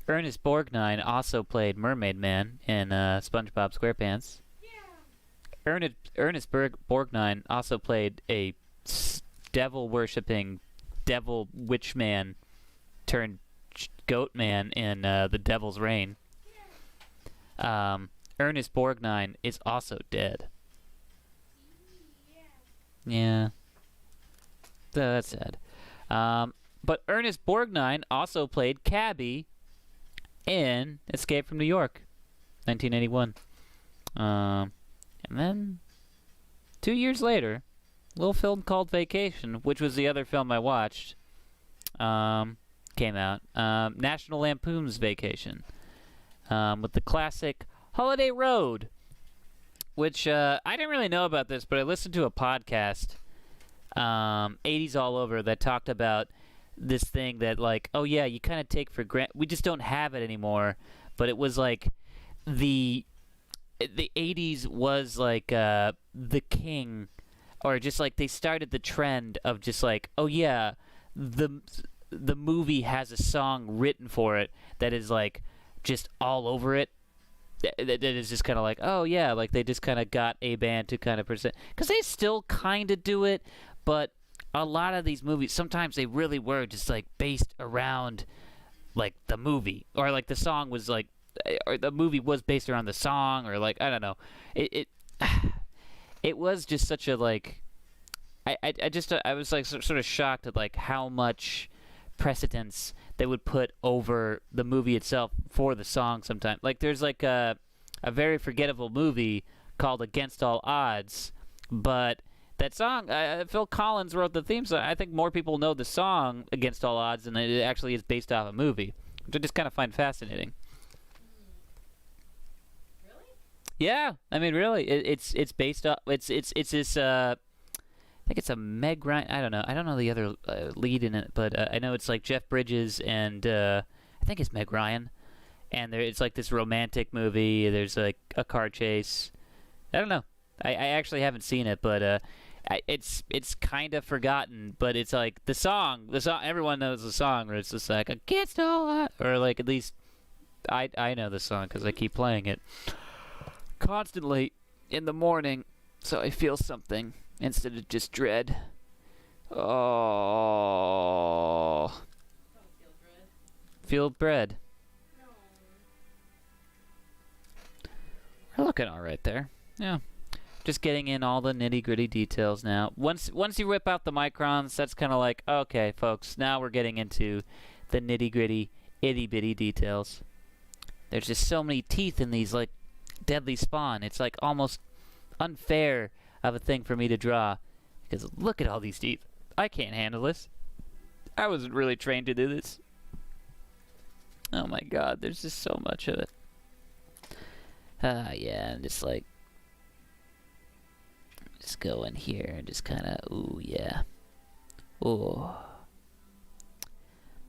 Ernest Borgnine also played Mermaid Man in SpongeBob SquarePants. Ernest Borgnine also played a devil-worshipping devil witch man turned goat man in The Devil's Reign. Ernest Borgnine is also dead. Yeah. So that's sad. But Ernest Borgnine also played Cabby in Escape from New York, 1981. And then 2 years later, a little film called Vacation, which was the other film I watched, came out. National Lampoon's Vacation, with the classic Holiday Road, which I didn't really know about this, but I listened to a podcast, 80s All Over, that talked about this thing that, like, oh yeah, you kind of take for granted. We just don't have it anymore. But it was like the 80s was like the king, or just like they started the trend of just like, oh yeah, the movie has a song written for it that is like just all over it. That is just kind of like, oh yeah, like they just kind of got a band to kind of present, because they still kind of do it, but a lot of these movies, sometimes they really were just like based around like the movie, or like the song was like, or the movie was based around the song, or like, I don't know. It was just such a like, I was like sort of shocked at like how much precedence they would put over the movie itself for the song sometimes. Like there's like a very forgettable movie called Against All Odds, but that song, Phil Collins wrote the theme song. I think more people know the song Against All Odds than it actually is based off a movie, which I just kind of find fascinating. Really? Yeah, I mean, really, it's based off. It's this. I think it's a Meg Ryan. I don't know the other lead in it, but I know it's like Jeff Bridges and I think it's Meg Ryan, and it's like this romantic movie. There's like a car chase. I don't know. I actually haven't seen it, but it's kind of forgotten. But it's like the song. Everyone knows the song, where it's just like Against All Odds, or like at least I know the song because I keep playing it constantly in the morning, so I feel something instead of just dread. Oh. Don't feel dread. Feel bread. No. We're looking all right there. Yeah. Just getting in all the nitty-gritty details now. Once you whip out the microns, that's kind of like, okay, folks, now we're getting into the nitty-gritty, itty-bitty details. There's just so many teeth in these, like, deadly spawn. It's, like, almost unfair of a thing for me to draw. Because look at all these teeth. I can't handle this. I wasn't really trained to do this. Oh, my God. There's just so much of it. Yeah, and just, like, just go in here and just kind of, ooh, yeah. Ooh.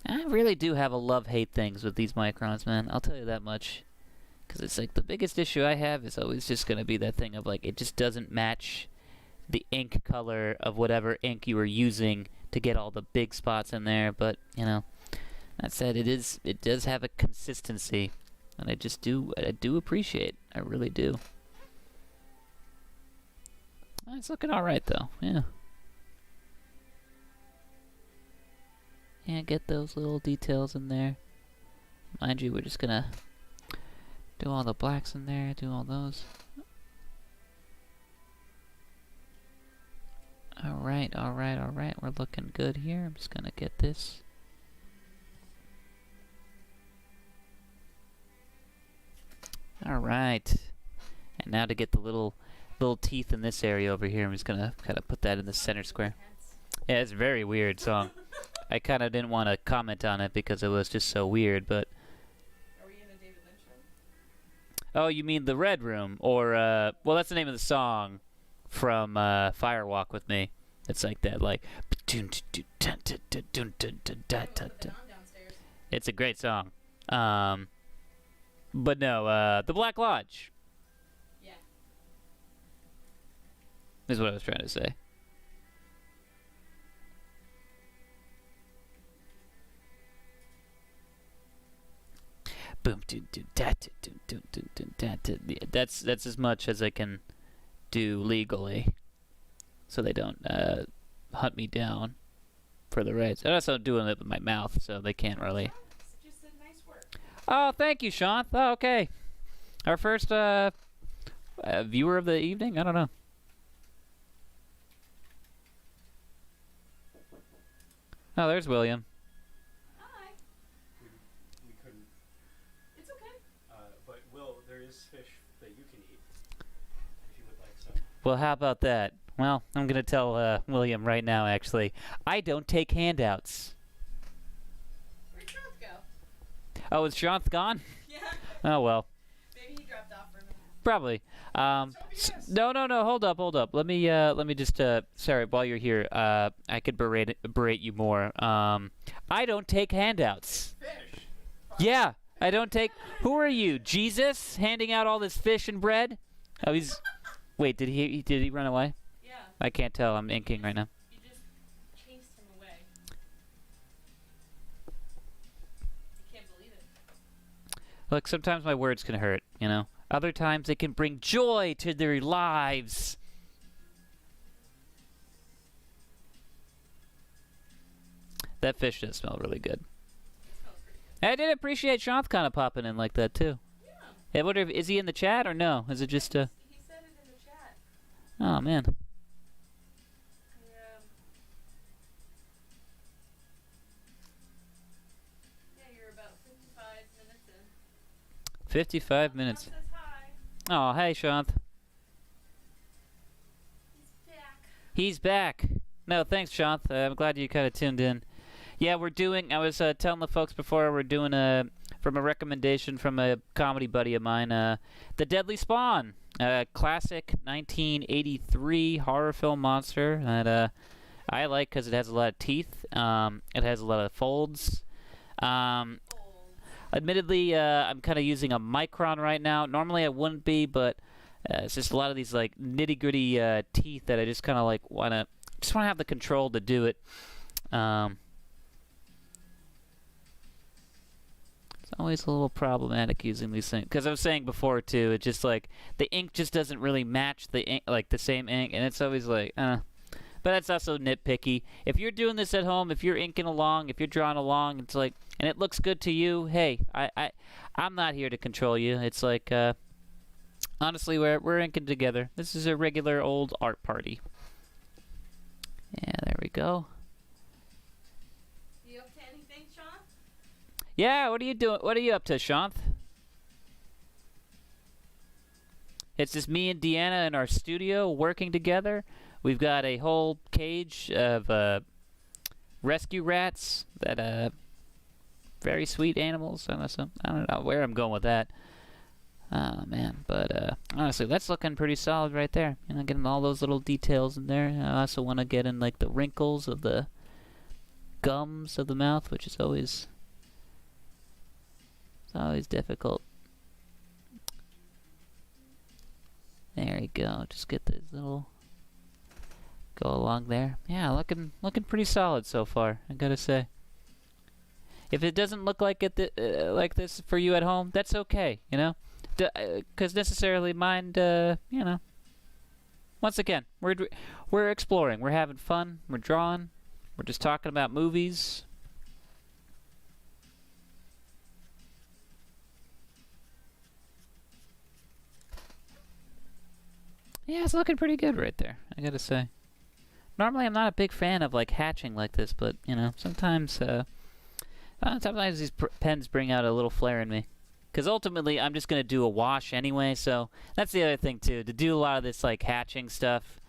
I really do have a love-hate things with these microns, man. I'll tell you that much. Because it's like the biggest issue I have is always just going to be that thing of like, it just doesn't match the ink color of whatever ink you were using to get all the big spots in there. But, you know, that said, it does have a consistency. And I do appreciate. I really do. It's looking alright though, yeah. Yeah, get those little details in there. Mind you, we're just gonna do all the blacks in there, do all those. Alright, we're looking good here. I'm just gonna get this. Alright. And now to get the little teeth in this area over here, I'm just gonna kind of put that in the center square. Yeah, it's a very weird song. I kind of didn't want to comment on it because it was just so weird, but... Are we in a David Lynch room? Oh, you mean The Red Room, or, well, that's the name of the song from Firewalk with Me. It's like that, like... It's a great song. But no, The Black Lodge. Yeah. Is what I was trying to say. Boom, that's as much as I can do legally, so they don't hunt me down for the rates. I'm also doing it with my mouth, so they can't really. Just said nice work. Oh, thank you, Sean. Oh, okay. Our first viewer of the evening? I don't know. Oh, there's William. Hi. We couldn't. It's okay. But Will, there is fish that you can eat if you would like some. Well, how about that? Well, I'm going to tell William right now, actually. I don't take handouts. Where'd Sean go? Oh, is Sean gone? Yeah. Oh, well. Maybe he dropped off for a minute. Probably. No. Hold up. Let me just. Sorry, while you're here, I could berate you more. I don't take handouts. Fish! Yeah, I don't take. Who are you, Jesus? Handing out all this fish and bread? Oh, he's. Wait, did he run away? Yeah. I can't tell. I'm inking right now. You just chased him away. I can't believe it. Look, sometimes my words can hurt, you know. Other times they can bring joy to their lives. That fish does smell really good. It smells pretty good. I did appreciate Sean kind of popping in like that too. Yeah. I wonder if is he in the chat or no? Is it just He said it in the chat. Oh man. Yeah, you're about 55 minutes in. 55 minutes. Sean says hi. Oh, hey Sean. He's back. He's back. No, thanks, Sean. I'm glad you kind of tuned in. Yeah, we're doing. I was telling the folks before we're doing from a recommendation from a comedy buddy of mine, The Deadly Spawn, classic 1983 horror film monster that I like because it has a lot of teeth. It has a lot of folds. Admittedly, I'm kind of using a micron right now. Normally I wouldn't be, but it's just a lot of these like nitty gritty teeth that I just kind of like want to have the control to do it. It's always a little problematic using these things because I was saying before too. It's just like the ink just doesn't really match the ink, like the same ink, and it's always like, But that's also nitpicky. If you're doing this at home, if you're inking along, if you're drawing along, it's like, and it looks good to you, hey, I'm not here to control you. It's like, honestly, we're inking together. This is a regular old art party. Yeah, there we go. You up to anything, Sean? Yeah, what are you doing? What are you up to, Shanth? It's just me and Deanna in our studio working together. We've got a whole cage of rescue rats that very sweet animals. I don't know where I'm going with that. Oh man, but honestly, that's looking pretty solid right there. You know, getting all those little details in there. I also want to get in like the wrinkles of the gums of the mouth, which is always difficult. There you go. Just get these little go along there. Yeah, looking pretty solid so far, I gotta say. If it doesn't look like it like this for you at home, that's okay, you know. Because necessarily mind, you know. Once again, we're exploring, we're having fun, we're drawing, we're just talking about movies. Yeah, it's looking pretty good right there, I gotta say. Normally, I'm not a big fan of like hatching like this, but you know, sometimes these pens bring out a little flair in me. Because ultimately, I'm just gonna do a wash anyway. So that's the other thing too. To do a lot of this like hatching stuff,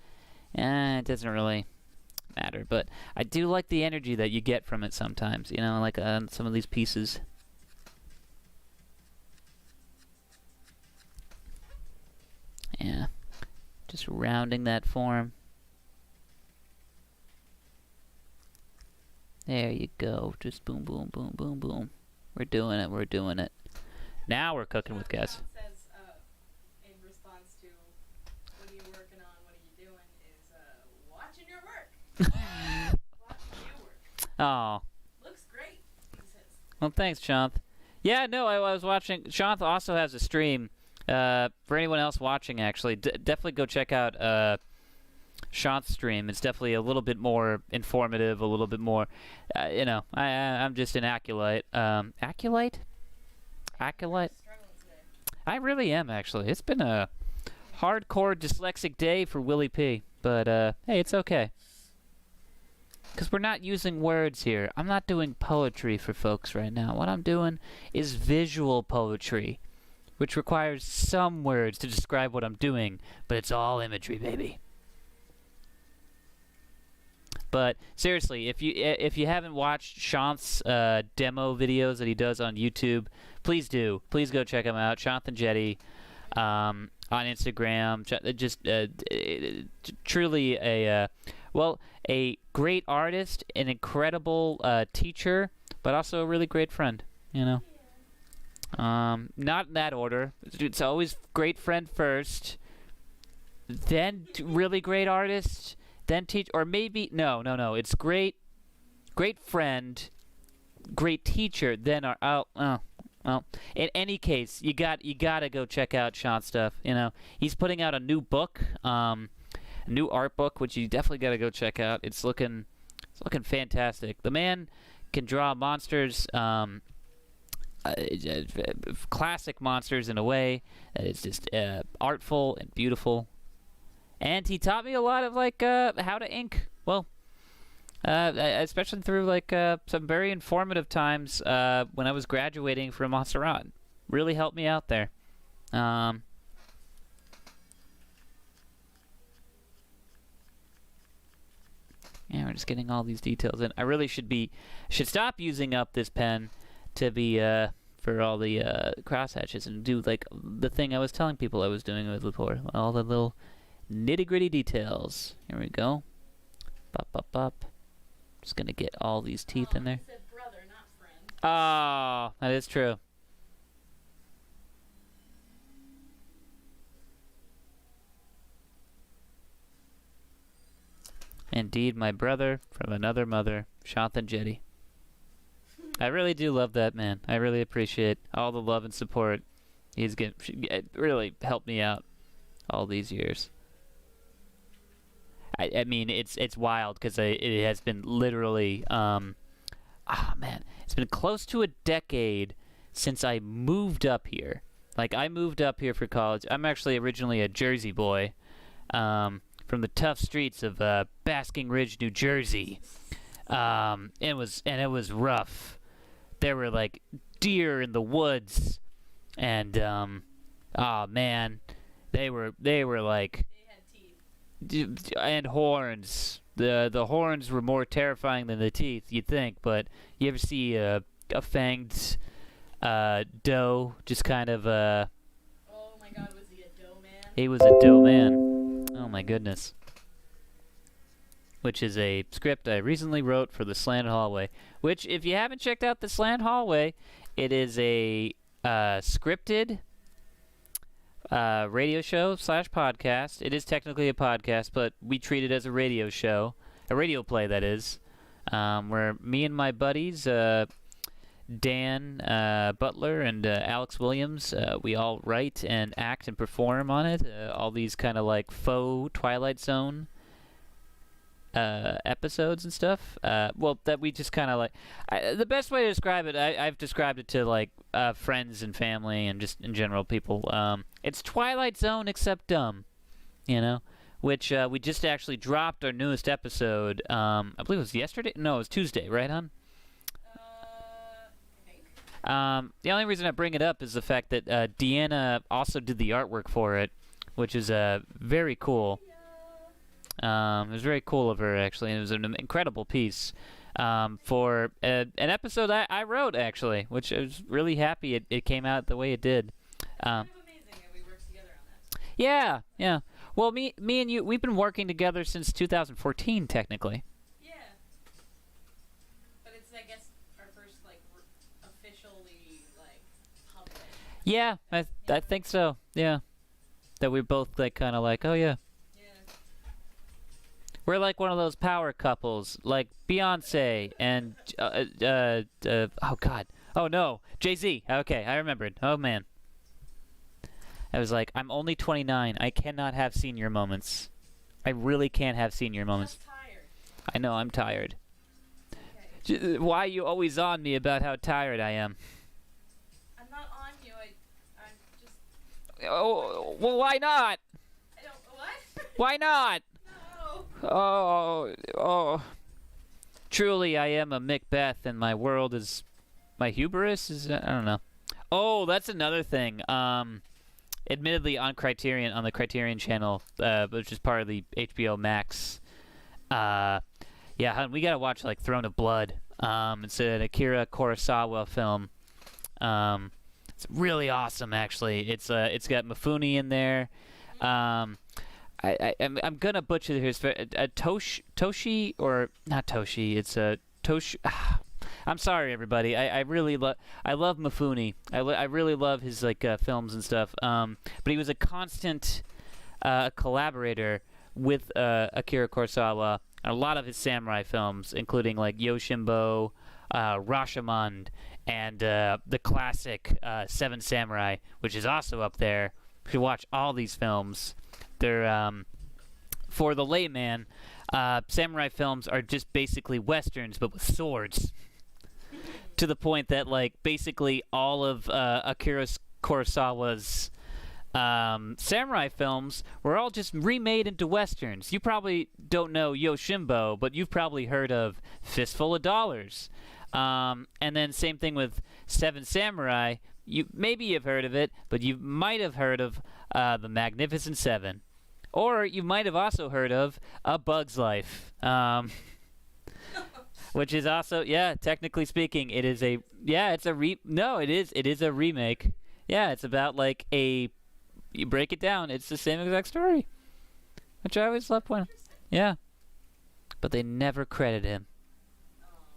it doesn't really matter. But I do like the energy that you get from it sometimes. You know, like some of these pieces. Yeah, just rounding that form. There you go. Just boom, boom, boom, boom, boom. We're doing it. We're doing it. Now we're cooking with gas. Sean says, in response to what are you working on, what are you doing, is watching your work. Watching you work. Oh. Looks great, he says. Well, thanks, Shanth. Yeah, no, I was watching. Shanth also has a stream. For anyone else watching, actually, definitely go check out Shant's stream. It's definitely a little bit more informative, a little bit more, I'm just an acolyte. Acolyte? Acolyte? Struggling today. I really am, actually. It's been a hardcore dyslexic day for Willie P. But, hey, it's okay. Because we're not using words here. I'm not doing poetry for folks right now. What I'm doing is visual poetry, which requires some words to describe what I'm doing, but it's all imagery, baby. But seriously, if you haven't watched Shant's demo videos that he does on YouTube, please do. Please go check him out. Shanthan Jetty on Instagram. Just truly a great artist, an incredible teacher, but also a really great friend. You know. Not in that order. It's always great friend first, then really great artist, then teach, or maybe no. It's great friend, great teacher, then well. In any case, you gotta go check out Sean's stuff. You know, he's putting out a new book, a new art book, which you definitely gotta go check out. It's looking fantastic. The man can draw monsters. Classic monsters in a way that is just artful and beautiful, and he taught me a lot of how to ink. Well, especially through some very informative times when I was graduating from Montserrat. Really helped me out there. Yeah, we're just getting all these details in. I really should stop using up this pen to be for all the crosshatches and do the thing I was telling people I was doing with before. All the little nitty-gritty details. Here we go. Bop, bop, bop. Just gonna get all these teeth in there. You said brother, not friend. Oh, that is true. Indeed, my brother from another mother, Shanthan Jetty. I really do love that man. I really appreciate all the love and support he's really helped me out all these years. I mean, it's wild because it has been literally, it's been close to a decade since I moved up here. I moved up here for college. I'm actually originally a Jersey boy, from the tough streets of Basking Ridge, New Jersey. It was rough. There were deer in the woods, and man, they were They had teeth. and horns. The horns were more terrifying than the teeth, you'd think. But you ever see a fanged doe just kind of Oh my God, was he a doe man? He was a doe man. Oh my goodness. Which is a script I recently wrote for the Slanted Hallway. Which, if you haven't checked out the Slanted Hallway, it is a scripted radio show / podcast. It is technically a podcast, but we treat it as a radio show. A radio play, that is. Where me and my buddies, Dan Butler and Alex Williams, we all write and act and perform on it. All these kind of faux Twilight Zone episodes and stuff. Well, that we just kind of the best way to describe it, I've described it to friends and family and just in general people. It's Twilight Zone except dumb, you know. Which we just actually dropped our newest episode. I believe it was yesterday. No, it was Tuesday, right, hon? I think. The only reason I bring it up is the fact that Deanna also did the artwork for it, which is very cool. It was very cool of her, actually, and it was an incredible piece for an episode I wrote, actually, which I was really happy it came out the way it did. Kind of amazing that we worked together on that. Yeah. Well, me and you, we've been working together since 2014, technically. Yeah. But it's, I guess, our first, officially, public. Yeah, I think so, yeah. That we're both, kind of oh, yeah. We're one of those power couples, like Beyonce and, oh God. Oh no, Jay-Z. Okay, I remembered. Oh man. I was I'm only 29. I cannot have senior moments. I really can't have senior moments. Just tired. I know I'm tired. Okay. Why are you always on me about how tired I am? I'm not on you. I'm just. Oh, well, why not? I don't. What? Why not? No. Oh. Truly, I am a Macbeth, and my world is my hubris. Is I don't know. Oh, that's another thing. Admittedly, on the Criterion channel, which is part of the HBO Max. Yeah, hon, we gotta watch like Throne of Blood. It's an Akira Kurosawa film. It's really awesome, actually. It's got Mifune in there. I'm gonna butcher his Toshi or not Toshi. It's a Toshi. I'm sorry, everybody. I really love Mifune. I really love his like films and stuff. But he was a constant collaborator with Akira Kurosawa on a lot of his samurai films, including like Yoshinbo, Rashomon, and the classic Seven Samurai, which is also up there. You should watch all these films. They're for the layman, samurai films are just basically westerns but with swords. To the point that like basically all of Akira Kurosawa's samurai films were all just remade into westerns. You probably don't know Yoshinbo, but you've probably heard of Fistful of Dollars. And then same thing with Seven Samurai. Maybe you've heard of it, but you might have heard of The Magnificent Seven. Or you might have also heard of A Bug's Life. Which is also, yeah, technically speaking, it is a, yeah, it's a it is a remake. Yeah, it's about like you break it down, it's the same exact story. Which I always love pointing. Yeah. But they never credit him.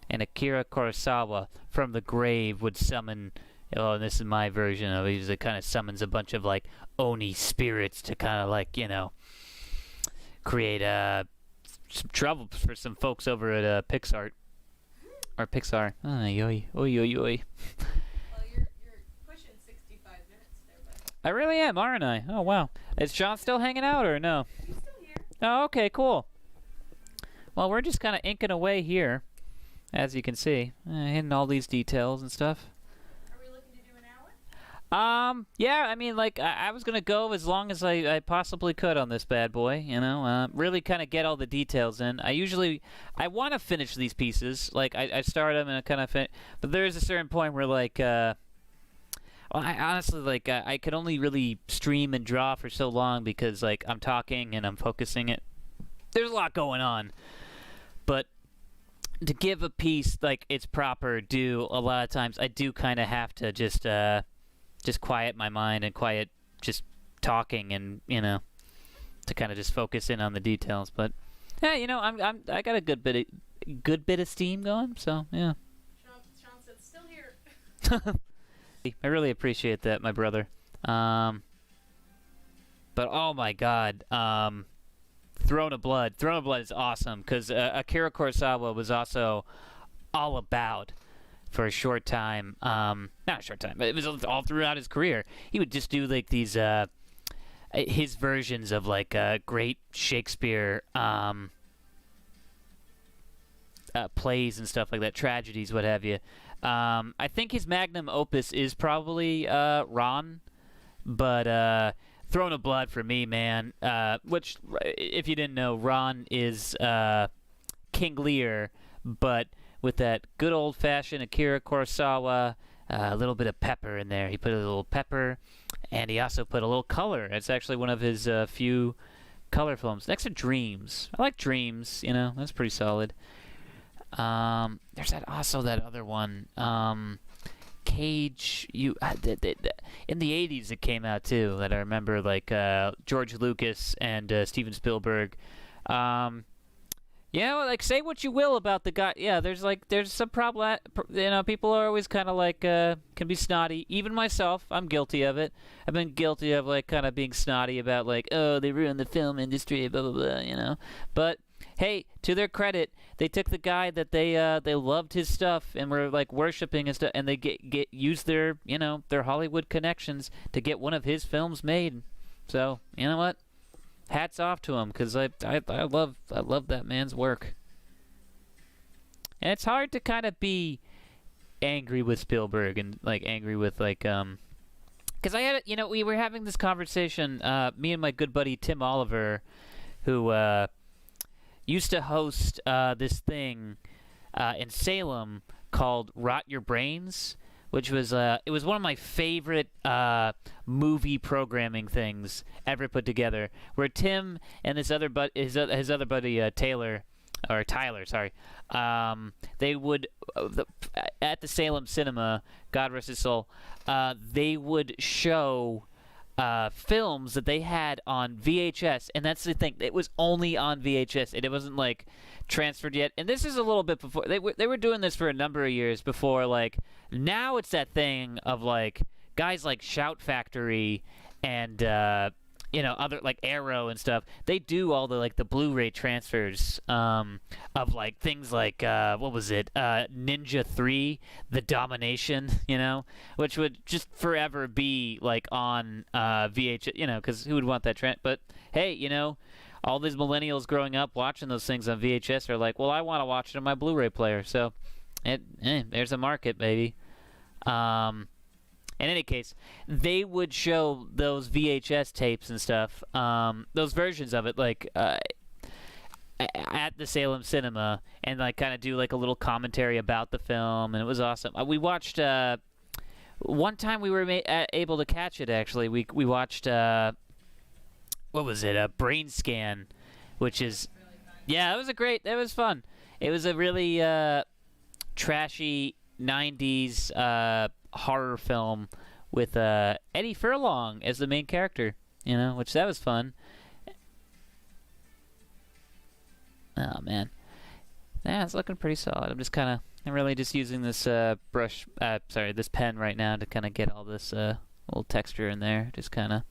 And Akira Kurosawa from the grave would summon, oh, and this is my version of it, it kind of summons a bunch of like Oni spirits to kind of like, you know, create some trouble for some folks over at Pixar. Or Pixar. Oy, oy, oy, oy, oy. Well, you're pushing 65 minutes there, bud. I really am, aren't I? Oh, wow. Is Sean still hanging out or no? He's still here. Oh, okay, cool. Well, we're just kind of inking away here, as you can see. Hitting all these details and stuff. Are we looking to do an hour? Yeah, I mean, like, I was gonna go as long as I possibly could on this bad boy, you know, really kind of get all the details in. I want to finish these pieces, like, I start them and I kind of but there's a certain point where, like, well, I honestly, like, I could only really stream and draw for so long because, like, I'm talking and I'm focusing it. There's a lot going on, but to give a piece, like, its proper due, a lot of times I do kind of have to just quiet my mind and quiet just talking and, you know, to kind of just focus in on the details. But yeah, you know, I got a good bit of steam going, so yeah. Sean said, still here. I really appreciate that, my brother. But oh my God, Throne of Blood is awesome because Akira Kurosawa was also all about, for a short time, not a short time, but it was all throughout his career. He would just do like these his versions of like great Shakespeare plays and stuff like that, tragedies, what have you. I think his magnum opus is probably Ron, but Throne of Blood for me, man. Which, if you didn't know, Ron is King Lear, but with that good old-fashioned Akira Kurosawa, a little bit of pepper in there. He put a little pepper, and he also put a little color. It's actually one of his few color films. Next to Dreams. I like Dreams, you know. That's pretty solid. There's that other one. Cage, in the 80s it came out too, that I remember, like George Lucas and Steven Spielberg. You know, like, say what you will about the guy. Yeah, there's some problem. You know, people are always kind of like can be snotty. Even myself, I'm guilty of it. I've been guilty of like kind of being snotty about like, oh, they ruined the film industry, blah blah blah. You know, but hey, to their credit, they took the guy that they loved his stuff and were like worshiping and stuff, and they used their, you know, their Hollywood connections to get one of his films made. So you know what? hats off to him because I love that man's work. And it's hard to kind of be angry with Spielberg and like angry with like because I had we were having this conversation, me and my good buddy Tim Oliver, who used to host this thing in Salem called Rot Your Brains, which was it was one of my favorite movie programming things ever put together, where Tim and his other buddy Tyler, sorry, they would at the Salem Cinema, God rest his soul, they would show films that they had on VHS, and that's the thing, it was only on VHS, and it wasn't like transferred yet. And this is a little bit before they were doing this for a number of years before, like, now it's that thing of like guys like Shout Factory and other like Arrow and stuff. They do all the like the Blu-ray transfers of like things like what was it, Ninja 3, The Domination, which would just forever be like on VHS, because who would want that but hey, all these millennials growing up watching those things on VHS are like, well, I want to watch it on my Blu-ray player, so there's a market, baby. In any case, they would show those VHS tapes and stuff, those versions of it, like at the Salem Cinema, and like kind of do like a little commentary about the film, and it was awesome. We watched one time we were able to catch it. Actually, we watched what was it? A Brain Scan, which is yeah, it was fun. It was a really trashy '90s horror film with Eddie Furlong as the main character, which that was fun. Oh man, yeah, it's looking pretty solid. I'm really just using this this pen right now to kind of get all this little texture in there. Just kind of.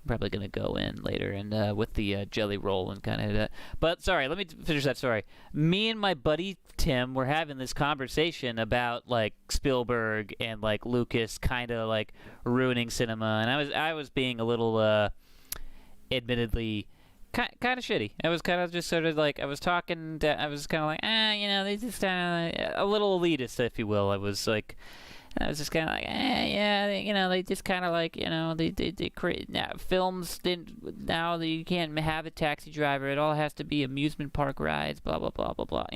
Probably gonna go in later and with the jelly roll and kind of that. But sorry, let me finish that story. Me and my buddy Tim were having this conversation about like Spielberg and like Lucas kind of like ruining cinema, and I was being a little admittedly kind of shitty. I was kind of just sort of like I was kind of like they just a little elitist, if you will. I was just kind of like, they just kind of like, they create now films. Now that you can't have a taxi driver, it all has to be amusement park rides, blah blah blah blah blah.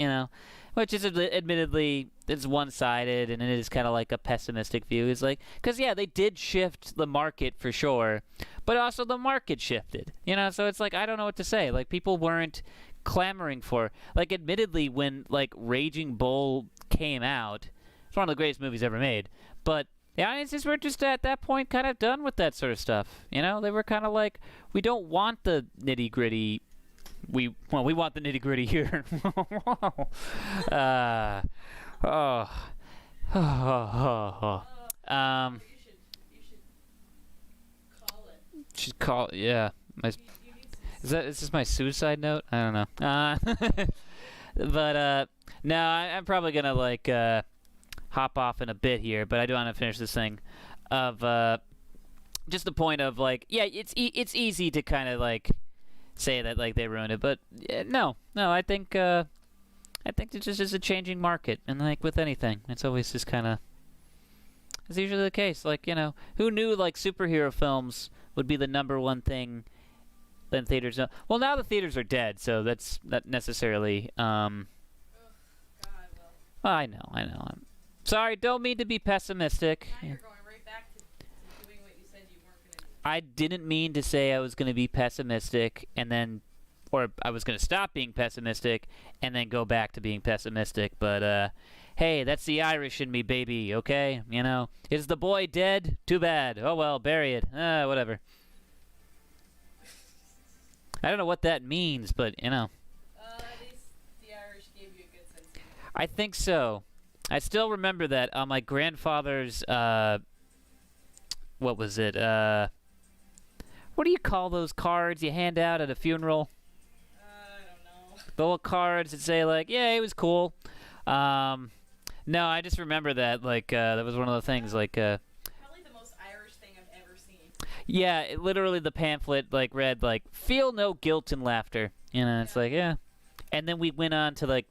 Which is admittedly it's one-sided, and it is kind of like a pessimistic view. It's like, because they did shift the market for sure, but also the market shifted. So it's like I don't know what to say. Like people weren't clamoring for. Like admittedly, when like Raging Bull came out. It's one of the greatest movies ever made. But the audiences were just at that point kind of done with that sort of stuff. They were kind of like, we don't want the nitty-gritty. We want the nitty-gritty here. You should call it. Should call it, yeah. Is this my suicide note? I don't know. But no, I'm probably gonna like hop off in a bit here, but I do want to finish this thing of just the point of like, yeah, it's easy to kind of like say that like they ruined it, but no, I think it's just a changing market, and like with anything, it's always just kind of it's usually the case. Like who knew like superhero films would be the number one thing in theaters? Well, now the theaters are dead, so that's not necessarily. God, well, I know. I'm sorry, don't mean to be pessimistic. now you're going right back to doing what you said you weren't going to do. I didn't mean to say I was going to be pessimistic or I was going to stop being pessimistic and then go back to being pessimistic. But, hey, that's the Irish in me, baby, okay? Is the boy dead? Too bad. Oh, well, bury it. Whatever. I don't know what that means, but, At least the Irish gave you a good sense of humor. I think so. I still remember that on my grandfather's, what was it? What do you call those cards you hand out at a funeral? I don't know. The little cards that say like, yeah, it was cool. No, I just remember that like that was one of the things like. Probably the most Irish thing I've ever seen. Yeah, literally the pamphlet like read like feel no guilt and laughter. You know, it's Yeah. like yeah. And then we went on to like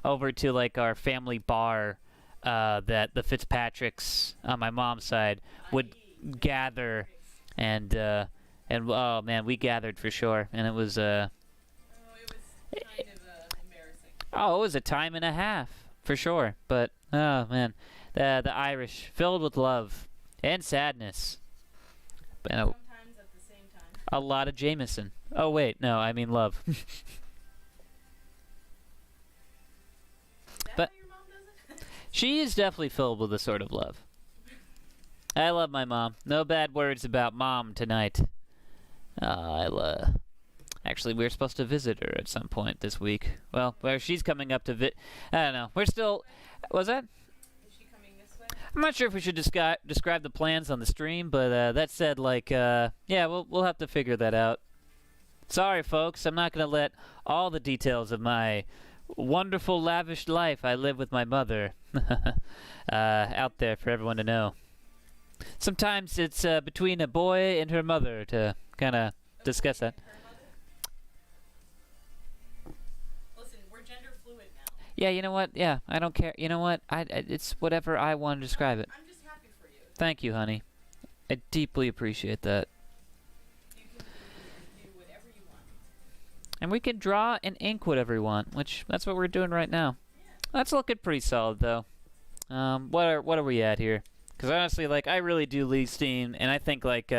over to like our family bar that the Fitzpatricks on my mom's side would gather, and oh man, we gathered for sure, and it was Oh, it was kind of embarrassing. oh, it was a time and a half for sure. But oh man, the Irish filled with love and sadness, and Sometimes at the same time. a lot of Jameson. Oh wait, no, I mean love. Is that But- how your mom does it? She is definitely filled with a sort of love. I love my mom. No bad words about mom tonight. Actually, we were supposed to visit her at some point this week. Well, where she's coming up to I don't know. We're still. Was that? Is she coming this way? I'm not sure if we should describe the plans on the stream, but that said, like, yeah, we'll have to figure that out. Sorry, folks. I'm not gonna let all the details of my wonderful, lavish life I live with my mother out there for everyone to know. Sometimes it's between a boy and her mother to kind of discuss that. Her mother? Listen, we're gender fluid now. Yeah, you know what? Yeah, I don't care. You know what? It's whatever I want to describe it. I'm just happy for you. Thank you, honey. I deeply appreciate that. You can do whatever you want. And we can draw and ink whatever we want, which that's what we're doing right now. Yeah. That's looking pretty solid, though. What are we at here? Because honestly, like, I really do leave steam, and I think like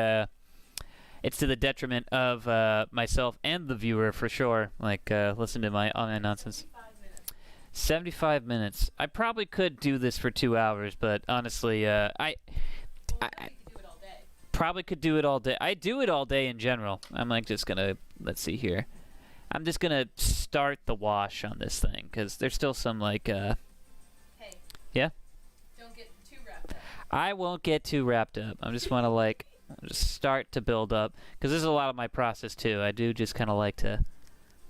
it's to the detriment of myself and the viewer for sure. Like, listen to my nonsense. 5 minutes. 75 minutes. I probably could do this for 2 hours, but honestly, I Well, I- now you can do it all day. probably could do it all day. I do it all day in general. I'm like just gonna, let's see here. I'm just gonna start the wash on this thing because there's still some like Hey. Yeah? Don't get too wrapped up. I won't get too wrapped up. I just want to like just start to build up because this is a lot of my process too. I do just kind of like to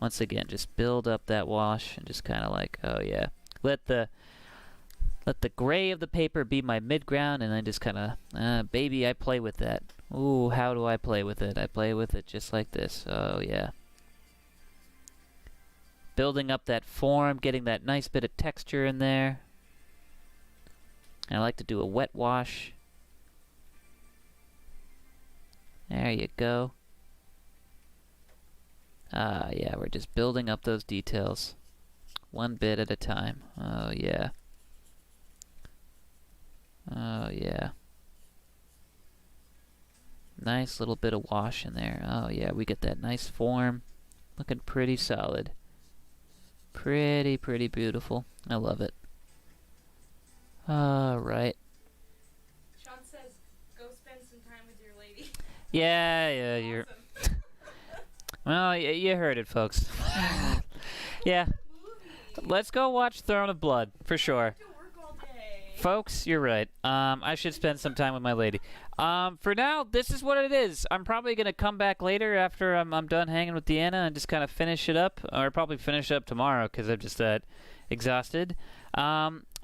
once again just build up that wash and just kind of like, oh yeah, let the gray of the paper be my mid-ground, and then just kind of baby, I play with that. Ooh, how do I play with it? I play with it just like this. Oh yeah, building up that form, getting that nice bit of texture in there. And I like to do a wet wash. There you go. Yeah, we're just building up those details. One bit at a time. Oh, yeah. Oh, yeah. Nice little bit of wash in there. Oh, yeah, we get that nice form. Looking pretty solid. Pretty beautiful. I love it. Alright. Sean says, go spend some time with your lady. Yeah, you're... Awesome. Well, you heard it, folks. Yeah, Movie. let's go watch Throne of Blood, for I sure. have to work all day. Folks, you're right. I should spend some time with my lady. For now, this is what it is. I'm probably going to come back later after I'm done hanging with Deanna and just kind of finish it up. Or probably finish it up tomorrow because I'm just exhausted.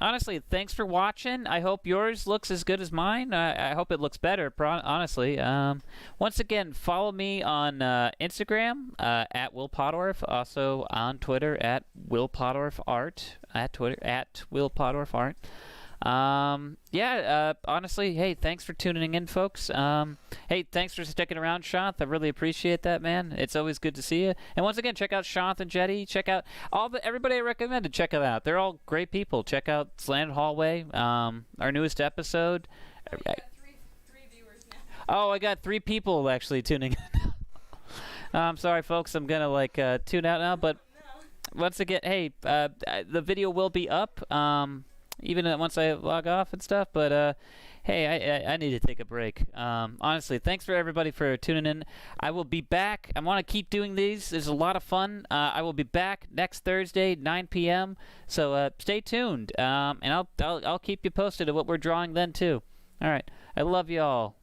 Honestly, thanks for watching. I hope yours looks as good as mine. I hope it looks better, honestly. Once again, follow me on Instagram at Will Pottorff. Also on Twitter at Will Pottorff Art. At Twitter at Will Pottorff Art. Honestly, hey, thanks for tuning in, folks. Hey, thanks for sticking around, Shanth. I really appreciate that, man. It's always good to see you. And once again, check out Shanth and Jetty. Check out everybody I recommended. Check them out. They're all great people. Check out Slanted Hallway, our newest episode. Oh, you got three viewers now. Oh, I got 3 people actually tuning in. I'm sorry, folks. I'm gonna tune out now, but No. once again, hey, the video will be up. Even once I log off and stuff, but hey, I need to take a break. Honestly, thanks for everybody for tuning in. I will be back. I want to keep doing these. There's a lot of fun. I will be back next Thursday, 9 p.m. So stay tuned, and I'll keep you posted of what we're drawing then too. All right, I love y'all.